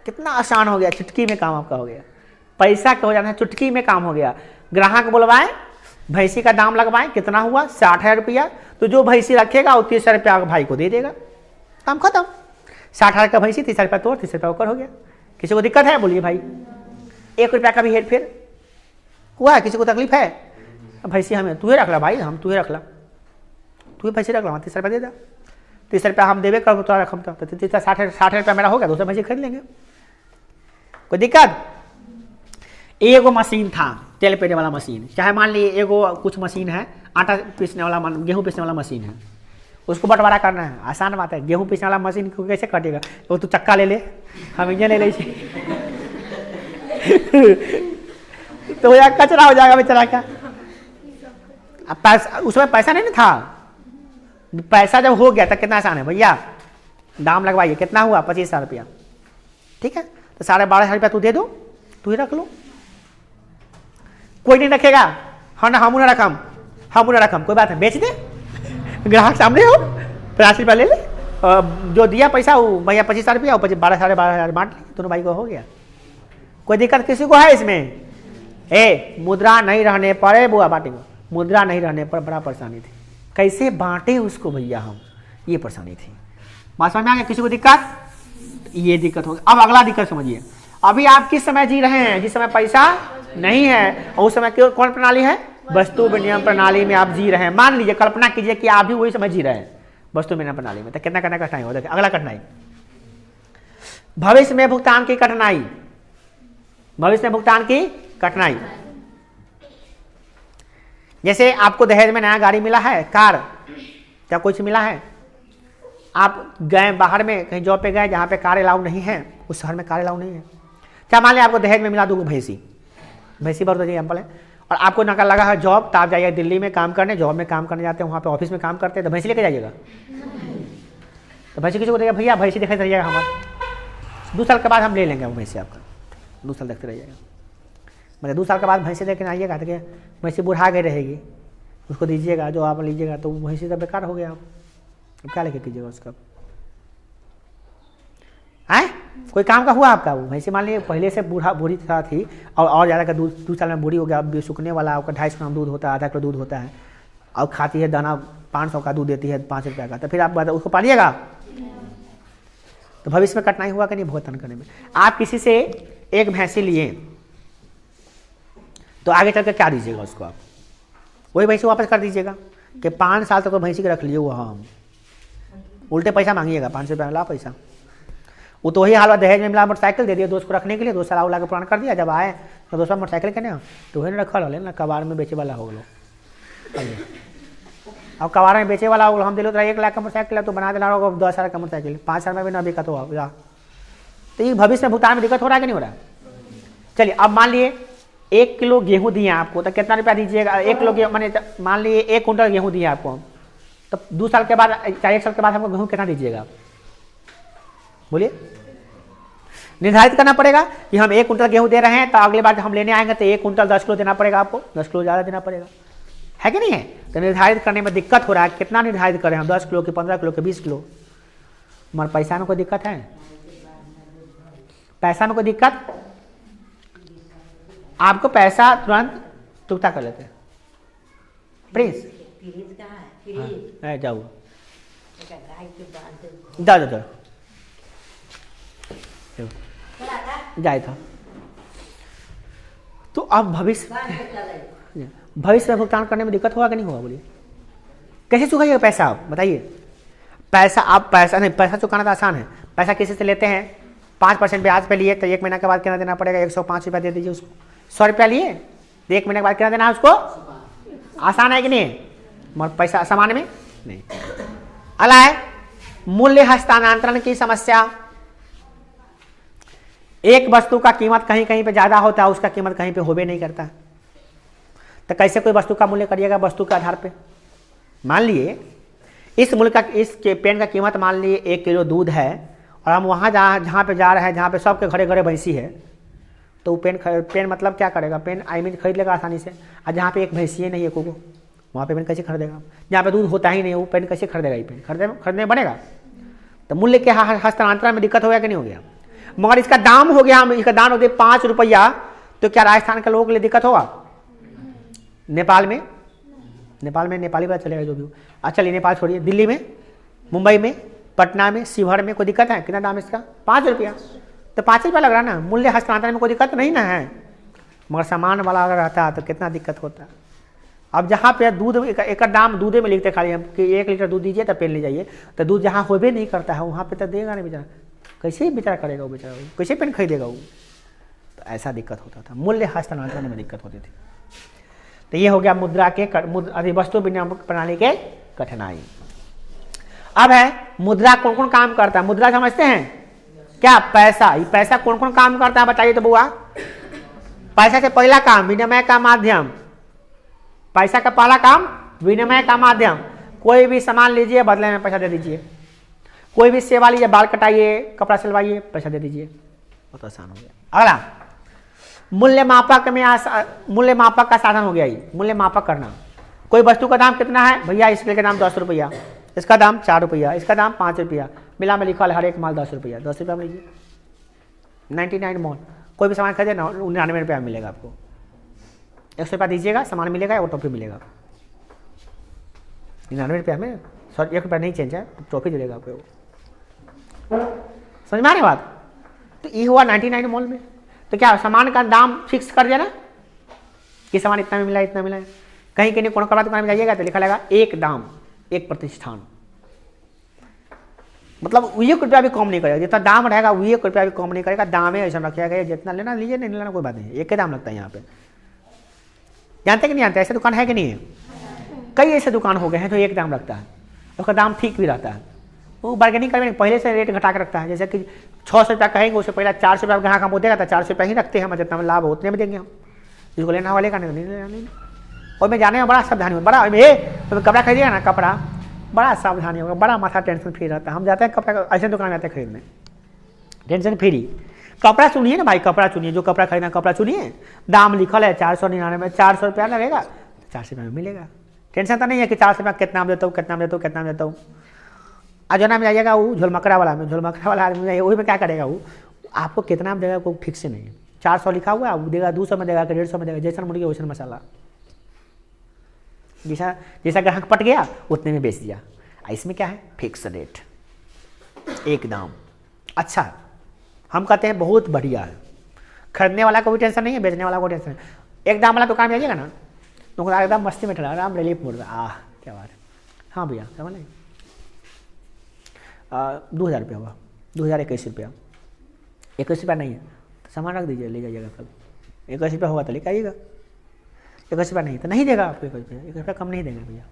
A: कितना आसान हो गया, चुटकी में काम आपका हो गया, पैसा का हो जाना है, चुटकी में काम हो गया। ग्राहक बुलवाए, भैंसी का दाम लगवाएं, कितना हुआ? 60,000 रुपया। तो जो भैंसी रखेगा वो 30 रुपया भाई को दे देगा, काम खत्म। 60,000 का भैंसी, 30 रुपया तो 30 रुपया ऊपर हो गया। किसी को दिक्कत है बोलिए भाई? 1 रुपया का भी हेर फेर हुआ है, किसी को तकलीफ है? भैंसी हमें तू ही रख ला भाई, हम तू ही रख ला, तू ही भैंसी रख ला, 30 रुपया दे दा, 30 रुपया हम देवे कर तो रखम, तो 60 रुपया मेरा हो गया, दूसरा भैंसी खरीद लेंगे, कोई दिक्कत? एगो मशीन था, तेल पेड़े वाला मशीन, चाहे मान लीजिए एगो कुछ मशीन है, आटा पीसने वाला, गेहूं पीसने वाला मशीन है, उसको बंटवारा करना है, आसान बात है। गेहूं पीसने वाला मशीन को कैसे कटेगा? वो तो चक्का ले ले, हम इंजन ले ले तो यार कचरा हो जाएगा बेचारा का। अब पैसा, उसमें पैसा नहीं था, पैसा जब हो गया तब कितना आसान है भैया, दाम लगवाइए, कितना हुआ? 25,000 रुपया, ठीक है, तो 12,500 रुपया तू दे दो, तू ही रख लो, कोई नहीं रखेगा, हाँ ना, हम ना रखम, कोई बात है, बेच दे, ग्राहक सामने हो, 50 रुपया ले ले, जो दिया पैसा वो भैया 25,000 रुपया, 12,500 बांट ली, दोनों भाई को हो गया, कोई दिक्कत किसी को है इसमें? मुद्रा नहीं रहने पर बुआ बांटेगा, मुद्रा नहीं रहने पर बड़ा परेशानी थी, कैसे बांटे उसको भैया हम, ये परेशानी थी। बात समझ में आ गया? किसी को दिक्कत? ये दिक्कत होगी। अब अगला दिक्कत समझिए, अभी आप किस समय जी रहे हैं? जिस समय पैसा नहीं है, और उस समय कौन प्रणाली है? वस्तु विनिमय प्रणाली में आप जी रहे हैं। मान लीजिए, कल्पना कीजिए कि आप भी वही समय जी रहे हैं वस्तु विनिमय प्रणाली में, तो कितना कठिनाई हो। देखिए अगला कठिनाई, भविष्य में भुगतान की कठिनाई, भविष्य में भुगतान की कठिनाई। जैसे आपको दहेज में नया गाड़ी मिला है, कार या कुछ मिला है, आप गए बाहर में कहीं जॉब पे गए जहाँ पे कार अलाउ नहीं है, उस शहर में कार अलाउ नहीं है, क्या मान लें आपको दहेज में मिला 2 भैंसी बहुत अच्छी एग्जाम्पल है, और आपको नकल लगा है जॉब, तो आप जाइए दिल्ली में काम करने, जॉब में काम करने जाते हैं, वहाँ पे ऑफिस में काम करते हैं, तो भैंसी लेके जाइएगा? तो भैंसी किसी को देगा, भैया भैंसी दिखाई रहिएगा हमारे, 2 साल के बाद हम ले लेंगे वो भैंसी आपका, 2 साल देखते रहिएगा। मतलब 2 साल के बाद भैंसी लेकर आइएगा तो क्या भैंसी बुढ़ा गई रहेगी, उसको दीजिएगा जो आप लीजिएगा तो भैंसी तो बेकार हो गया, आप क्या लेके कीजिएगा उसका? है कोई काम का हुआ आपका? वो भैंसी मान लीजिए पहले से बूढ़ी थी और ज़्यादा का दूध 2 साल में बूढ़ी हो गया, अब सूखने वाला आपका 250 ग्राम दूध होता है, आधा किलो दूध होता है, और खाती है दाना 500 का दूध देती है 5 रुपये का, तो फिर आप उसको पालिएगा? तो भविष्य में कठिनाई हुआ कि नहीं भुगतान करने में? आप किसी से एक भैंसी लिए तो आगे चल कर क्या दीजिएगा उसको? आप वही भैंसी वापस कर दीजिएगा कि 5 साल तक तो भैंसी के रख लिए वो, हम उल्टे पैसा मांगिएगा, 500 रुपये ला पैसा। वो तो वही हाल दहेज में मिला, मोटरसाइकिल दे दिया दोस्त को रखने के लिए, 2 साल आउला के पुराना कर दिया, जब आए तो दोस्तों मोटरसाइकिल के ना तो वही रखा रहे ना, कबाड़ में बेचे वाला हो गलो। अब कबाड़ में बेचे वाला हो गलो, हम दिलो 1 लाख का मोटरसाइकिल तो बना देना होगा 10 हज़ार का मोटरसाइकिल, 5 साल में भी ना बिका तो आप तो ये भविष्य में भुगतान में दिक्कत हो रहा है कि नहीं हो रहा है? चलिए अब मान लिए 1 किलो गेहूँ दिए आपको तो कितना रुपया दीजिएगा? 1 किलो गेहूँ मैंने मान लिए 1 कुंटल गेहूँ दिए आपको, तो 2 साल के बाद 1 साल के बाद हमको गेहूँ कितना दीजिएगा? बोलिए। निर्धारित करना पड़ेगा कि हम 1 कुंटल गेहूँ दे रहे हैं, तो अगले बार हम लेने आएंगे तो 1 कुंटल 10 किलो देना पड़ेगा आपको, 10 किलो ज़्यादा देना पड़ेगा, है कि नहीं है? तो निर्धारित करने में दिक्कत हो रहा है, कितना निर्धारित करें हम, 10 किलो की, 15 किलो की, 20 किलो? मगर पैसा में कोई दिक्कत है? पैसा में कोई दिक्कत? आपको पैसा तुरंत चुकता कर लेते हैं। प्रिंस जाओ जाओ जाओ जाए था। तो अब भविष्य में भुगतान करने में दिक्कत होगा कि नहीं होगा? बोलिए कैसे चुकाइएगा पैसा? आप बताइए। पैसा आप पैसा चुकाना तो आसान है। पैसा किसी से लेते हैं 5% ब्याज पे लिए तो 1 महीना के बाद कितना देना पड़ेगा? 105 रुपया दे दीजिए उसको। 100 रुपया लिए तो 1 महीने के बाद कितना देना है उसको? आसान है कि नहीं? मगर पैसा सामान में नहीं। अगला है मूल्य हस्तांतरण की समस्या। एक वस्तु का कीमत कहीं कहीं पे ज्यादा होता है, उसका कीमत कहीं पे होबे नहीं करता। तो कैसे कोई वस्तु का मूल्य करिएगा? वस्तु के आधार पे। मान लिए इस मूल्य का, इस पेन का कीमत मान लिए 1 किलो दूध है और हम वहाँ जहाँ पे जा रहे हैं जहाँ पे सबके घरे घरे भैंसी है, तो वो पेन मतलब क्या करेगा? पेन खरीद लेगा आसानी से। और जहाँ पे एक भैंसी नहीं है को वहाँ पे पेन कैसे खरीदेगा? जहाँ पे दूध होता ही नहीं वो पेन कैसे खरीदेगा? ये पेन खरीदने बनेगा। तो मूल्य के हस्तांतरण में दिक्कत हो गया कि नहीं हो गया? मगर इसका दाम हो गया, हम इसका दाम हो गया 5 रुपया, तो क्या राजस्थान के लोगों के लिए दिक्कत होगा? नेपाल में नेपाली वाला चलेगा जो भी हो। अच्छा चलिए नेपाल छोड़िए, दिल्ली में, मुंबई में, पटना में, शिवहर में कोई दिक्कत है? कितना दाम इसका? 5 रुपया। तो 5 रुपया लग रहा है ना, मूल्य हस्तांतरण में कोई दिक्कत नहीं ना है। मगर सामान वाला अगर रहता तो कितना दिक्कत होता। अब जहाँ पे दूध एक दाम दूधे में लिखते खाली हम कि 1 लीटर दूध दीजिए तो पेन ले जाइए, तो दूध जहाँ होबे नहीं करता है वहाँ पे तो देगा नहीं बेचारा। कैसे बेचारा करेगा वो? बेचारा कैसे पेन खरीदेगा वो? तो ऐसा दिक्कत होता था, मूल्य हस्तांतरण में दिक्कत होती थी। तो ये हो गया मुद्रा के वस्तु विनिमय प्रणाली के कठिनाई। अब है मुद्रा कौन कौन काम करता है? मुद्रा समझते हैं क्या? पैसा। ये पैसा कौन कौन काम करता है बताइए तो बुआ। पैसा से पहला काम विनिमय का माध्यम। पैसा का पहला काम विनिमय का माध्यम। कोई भी सामान लीजिए बदले में पैसा दे दीजिए। कोई भी सेवा लीजिए, बाल कटाइए, कपड़ा सिलवाइए, पैसा दे दीजिए। बहुत आसान हो गया। अगला मूल्य मापक का साधन हो गया। ये मूल्य मापक करना। कोई वस्तु का दाम कितना है भैया? इसके दाम 10 रुपया, इसका दाम 4 रुपया, इसका दाम 5 रुपया, मिला में लिखा हर एक माल 10 रुपया। 10 रुपया में लीजिए। 99 मॉल कोई भी सामान खरीदे ना 99 रुपया में मिलेगा आपको। 100 रुपया दीजिएगा सामान मिलेगा और टॉफी मिलेगा। 99 रुपया में 1 रुपया नहीं चेंज है, टॉफी मिलेगा आपको। समझ में आ रही बात? तो ये हुआ 99 मॉल में। तो क्या सामान का दाम फिक्स कर दिया ना कि सामान इतना में मिला, इतना मिला। कहीं कहीं कोनो कपड़ा दुकान में जाइएगा तो लिखा रहेगा एक दाम, एक प्रतिष्ठान। मतलब 1 रुपया भी कम नहीं करेगा। जितना दाम रहेगा 1 रुपया भी कम नहीं करेगा। दाम ऐसा रखा गया, जितना लेना लीजिए, नहीं लेना कोई बात नहीं, एक ही दाम लगता है यहाँ पे। जानते कि नहीं जानते? ऐसे दुकान है कि नहीं है? कई ऐसे दुकान हो गए हैं जो एक दाम रखता है, उसका दाम ठीक भी रहता है। वो बार्गेनिंग करने पहले से रेट घटा के रखता है। जैसे कि 600 रुपया कहेंगे, उससे पहले 400 रुपया ग्राहक हम देगा तो 400 रुपया ही रखते हैं। जितना लाभ हो उतने में देंगे हम। जिसको लेना वाले का नहीं लेना नहीं। और मैं जाने में बड़ा सावधानी हूँ, बड़ा कपड़ा खरीदिएगा ना, कपड़ा बड़ा सावधानी होगा, बड़ा माथा टेंशन फ्री रहता है। हम जाते हैं कपड़ा ऐसे दुकान जाते हैं खरीदने, टेंशन फ्री। कपड़ा चुनिए ना भाई, कपड़ा चुनिए, जो कपड़ा खरीदना कपड़ा चुनिए, दाम लिखल है 499, 400 रुपया लगेगा, 400 रुपये में मिलेगा। टेंशन तो नहीं है कि 400 रुपया कितना में देता हूँ, कितना में देता हूँ, कितना में देता हूँ। अजोना में जाइएगा, वो झोलमकड़ा वाला में, झोलमकड़ा वाला आदमी जाइए, वही में क्या करेगा वो, आपको कितना में देगा कोई फिक्स नहीं है। 400 लिखा हुआ है, वो देगा 200 में देगा कि 150 में देगा, जैसा मुर्गी वैसा मसाला, जैसा जैसा ग्राहक पट गया उतने में बेच दिया। इसमें क्या है, फिक्स रेट, एक दाम। अच्छा, हम कहते हैं बहुत बढ़िया है, खरीदने वाला को भी टेंशन नहीं है, बेचने वाला को टेंशन है। एक दाम वाला दुकान में जाइएगा ना, तो एकदम मस्ती में ठहरा, आराम रिलीफ मोड में, क्या बात है। हाँ भैया समझ लें, 2000 रुपया हुआ, 2021 रुपया, 21 रुपया नहीं है तो सामान रख दीजिए, ले जाइएगा कल। 21 रुपया होगा तो लेकर आइएगा, 21 रुपया नहीं तो नहीं देगा आपको, 21 रुपया, 21 रुपया कम नहीं देंगे भैया।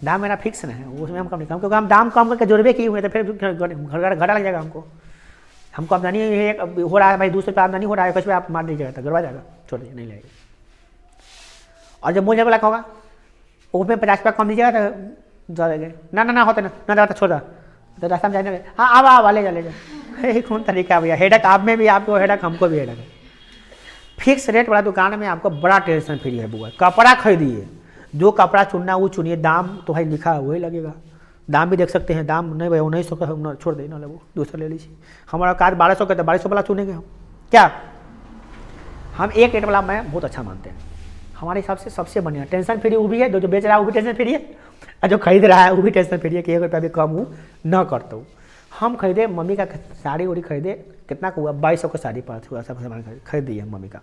A: दाम मेरा फिक्स ना है, उसमें हम कम नहीं, क्योंकि हम दाम कम करके जुड़वे किए हुए तो फिर घटा लग जाएगा हमको आमदनी हो रहा है भाई, 200 रुपया आमदनी हो रहा है, 21 रुपया आप मार दीजिएगा तो गड़बड़ा जाएगा, छोड़ दीजिए, नहीं लगेगा। और जब मूल्य वाला होगा उसमें 50 रुपया कम दीजिएगा तो जाएगा, ना होता ना जाता छोड़ दा, तो रास्ता में जाने, हाँ अब ले जा कौन तरीका भैया, हेडक आप में भी, आपको हेडक हमको भी हेडक है। फिक्स रेट वाला दुकान में आपको बड़ा टेंशन फ्री है बुआ। कपड़ा खरीदिए, जो कपड़ा चुनना वो चुनिए, दाम तो भाई लिखा है वही लगेगा, दाम भी देख सकते हैं, दाम नहीं भाई 1900 का छोड़ दे ना, वो दूसरा ले लीजिए। हमारा कार 1200 का, 1200 वाला चुनेंगे हम क्या, हम एक रेट वाला मैं बहुत अच्छा मानते हैं, हमारे हिसाब से सबसे बढ़िया, टेंशन फ्री वो भी है, जो बेच रहा है वो भी टेंशन फ्री है, और जो खरीद रहा है वो भी टेंशन फ्री है कि 1 रुपया भी कम हूँ ना करता हूँ। हम खरीदे मम्मी का साड़ी उड़ी खरीदे, कितना का हुआ, 2200 का साड़ी पड़ा हुआ, सब सामान खरीद दिए मम्मी का,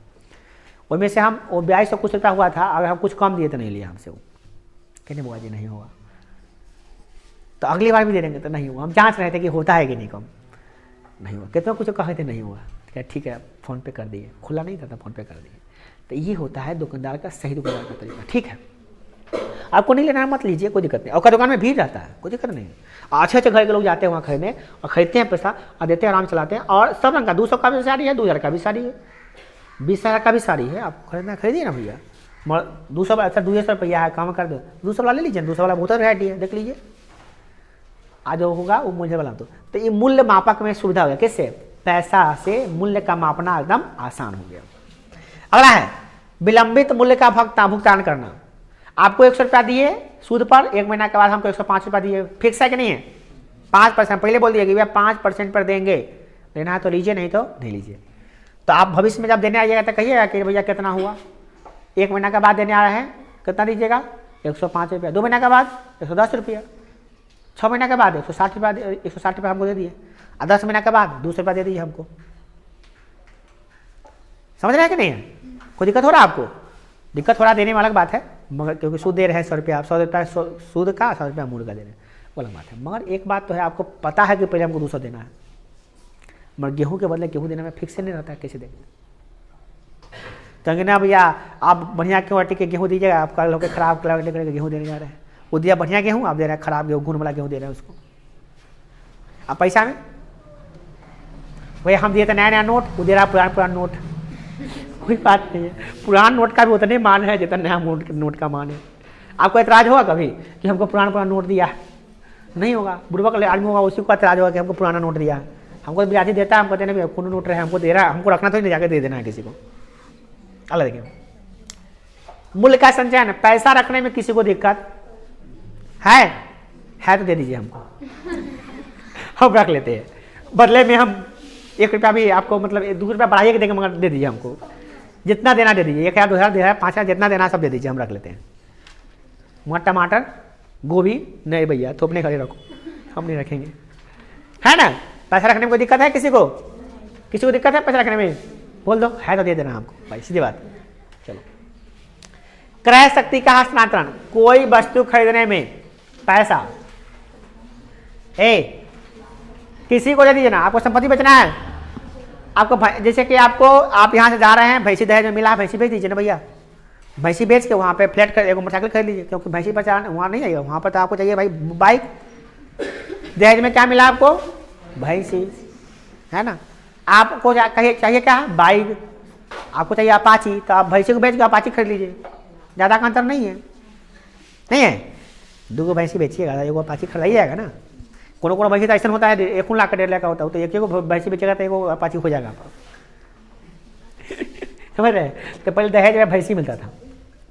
A: उसमें से हम वो 2200 कुछ रुपया हुआ था, अगर हम कुछ कम दिए तो नहीं लिया हमसे, वो कहने बुआ जी नहीं होगा तो अगली बार भी दे देंगे, तो नहीं हुआ। हम जांच रहे थे कि होता है कि नहीं कम, नहीं हुआ, कितना कुछ कहे थे नहीं हुआ, क्या ठीक है फ़ोन पे कर दिए, खुला नहीं था तो फ़ोन पे कर दिए। तो ये होता है दुकानदार का, सही दुकानदार का तरीका, ठीक है। आपको नहीं लेना है मत लीजिए, कोई दिक्कत नहीं, और दुकान में भीड़ रहता है, कोई दिक्कत नहीं। अच्छे अच्छे घर के लोग जाते हैं वहाँ खरीदने और खरीदते हैं, पैसा और देते हैं, आराम चलाते हैं। और सब रंग का, 200 का भी साड़ी है, 2000 का भी साड़ी है, 20,000 का भी साड़ी है, आप खरीदना खरीदिए ना भैया। 200 अच्छा 200 रुपया है, कम कर दो, 200 वाला ले लीजिए, 200 वाला बहुत वैरायटी है, देख लीजिए, आज जो होगा वो मूल्य वाला। तो ये मूल्य मापक में सुविधा हो गया, किससे, पैसा से मूल्य का मापना एकदम आसान हो गया। अगला है विलंबित मूल्य का भुगतान करना। आपको 100 रुपया दिए सूद पर, 1 महीना के बाद हमको 105 रुपया दिए, फिक्स है कि नहीं है, 5% पहले बोल दिया कि भैया 5% पर देंगे, लेना है तो लीजिए, नहीं तो नहीं लीजिए। तो आप भविष्य में जब देने आइएगा तो कहिएगा कि भैया कितना हुआ, 1 महीना के बाद देने आ रहे हैं, कितना दीजिएगा, 105 रुपया, 2 महीना के बाद 110 रुपया, 6 महीना के बाद 160 रुपया हमको दे दिए, और 10 महीना के बाद 200 रुपया दे दीजिए हमको। समझ रहे हैं कि नहीं है, कोई दिक्कत हो रहा है आपको, दिक्कत हो रहा देने में अलग बात है, मगर क्योंकि सूद दे रहे हैं 100 रुपया, आप 100 रुपया सूद का, 100 रुपया मूल का दे रहे हैं, वो अलग बात है। मगर एक बात तो है, आपको पता है कि पहले हमको 200 देना है, मगर गेहूँ के बदले गेहूँ देने में फिक्स नहीं रहता है, कैसे देंगे, तो ना भैया आप बढ़िया क्वालिटी के गेहूँ दीजिएगा, आपका लोग खराब क्वालिटी के गेहूँ देने जा रहे हैं, वो दिया बढ़िया गेहूँ, आप दे रहे हैं खराब गेहूँ, गुण वाला गेहूँ दे रहे हैं उसको। अब पैसा में भैया हम दिए थे नया नोट, वो दे रहा पुराना नोट, कोई बात नहीं है, पुराना नोट का भी उतने मान है जितना नया नोट का मान है। आपको एतराज होगा कभी कि हमको पुराना नोट दिया, नहीं होगा, बुढ़वा आदमी होगा उसी को एतराज होगा कि हमको पुराना नोट दिया, हमको ब्याजी देता है, हम कहते नहीं कौन नोट रहे हमको दे रहा है, हमको रखना तो नहीं, जाके दे देना है किसी को। अलग देखिए, मूल्य का संचयन, पैसा रखने में किसी को दिक्कत है तो दे दीजिए हमको, हम रख लेते हैं, बदले में हम 1 रुपया भी आपको, मतलब 2 रुपया बढ़ाइए के देंगे, मगर दे दीजिए हमको, जितना देना दे दीजिए, 1000 2000 1000 5000 जितना देना सब दे दीजिए, हम रख लेते हैं। मगर टमाटर गोभी नहीं भैया, थोपने खड़े रखो, हम नहीं रखेंगे, है ना। पैसा रखने में कोई दिक्कत है किसी को दिक्कत है पैसा रखने में, बोल दो, है तो दे देना हमको भाई, सीधी बात। चलो, क्रय शक्ति का हस्तांतरण, कोई वस्तु खरीदने में पैसा किसी को दे दीजिए ना, आपको संपत्ति बेचना है, आपको जैसे कि आप यहाँ से जा रहे हैं, भैंसी दहेज में मिला, भैंसी बेच दीजिए ना भैया, भैंसी बेच के वहाँ पे फ्लैट एक मोटरसाइकिल खरीद लीजिए, क्योंकि भैंसी बचाना वहाँ नहीं जाइएगा, वहाँ पर तो आपको चाहिए भाई बाइक, दहेज में क्या मिला आपको, भैंसी, है ना। आपको चाहिए क्या, बाइक, आपको चाहिए अपाची, तो आप भैंसी को बेच के अपाची खरीद लीजिए, ज़्यादा का अंतर नहीं है, 2 गो भैंसी बेचिएगा, एगो अपाची खरीदा ही जाएगा ना। कोनो कोनो भैंसी तो ऐसा होता है 1 लाख का 1.5 लाख का होता है, तो एक एगो भैंसी बेचेगा तो एगो अपाची हो जाएगा आपका। समझ रहे? तो पहले दहेज में भैंसी मिलता था,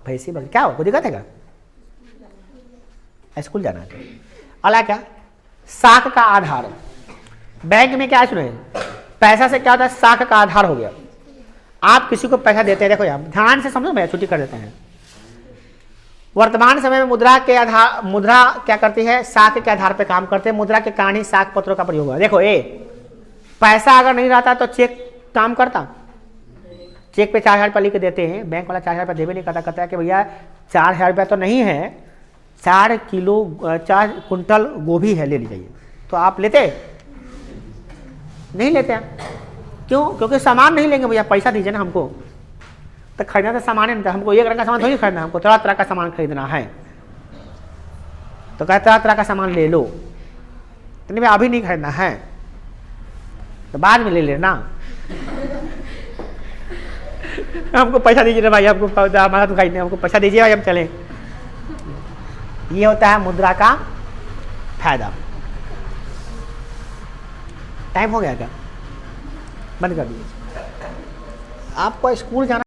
A: भैंसी बल क्या हो, कोई दिक्कत है क्या? स्कूल जाना है। अला क्या साख का आधार, बैंक में क्या सुने, पैसा से क्या होता है, साख का आधार हो गया। आप किसी को पैसा देते हैं, देखो यार ध्यान से समझो, मैं छुट्टी कर देते हैं। वर्तमान समय में मुद्रा के आधार, मुद्रा क्या करती है, साख के आधार पर काम करते हैं। मुद्रा के कारण ही साख पत्रों का प्रयोग हुआ। देखो पैसा अगर नहीं रहता तो चेक काम करता, चेक पे 4,000 रुपया लिख के देते हैं, बैंक वाला 4,000 रुपया देवे नहीं करता, कहता है कि भैया 4,000 रुपया तो नहीं है, 4 कुंटल गोभी है, ले लीजिए। तो आप लेते नहीं लेते हैं, क्यों? क्योंकि सामान नहीं लेंगे भैया, पैसा दीजिए ना हमको। तो खरीदना तो सामान है, हमको एक रंग का सामान थोड़ी खरीदना, हमको तरह तरह का सामान खरीदना है। तो कहते तरह तरह का सामान ले लो, तो नहीं अभी नहीं खरीदना है तो बाद में ले लेना। हमको पैसा दीजिए ना भाई, हमको हमारा तो खरीदने, हमको पैसा दीजिए भाई, हम चलें। ये होता है मुद्रा का फायदा। टाइम हो गया क्या? बंद कर दीजिए। आपको स्कूल जाना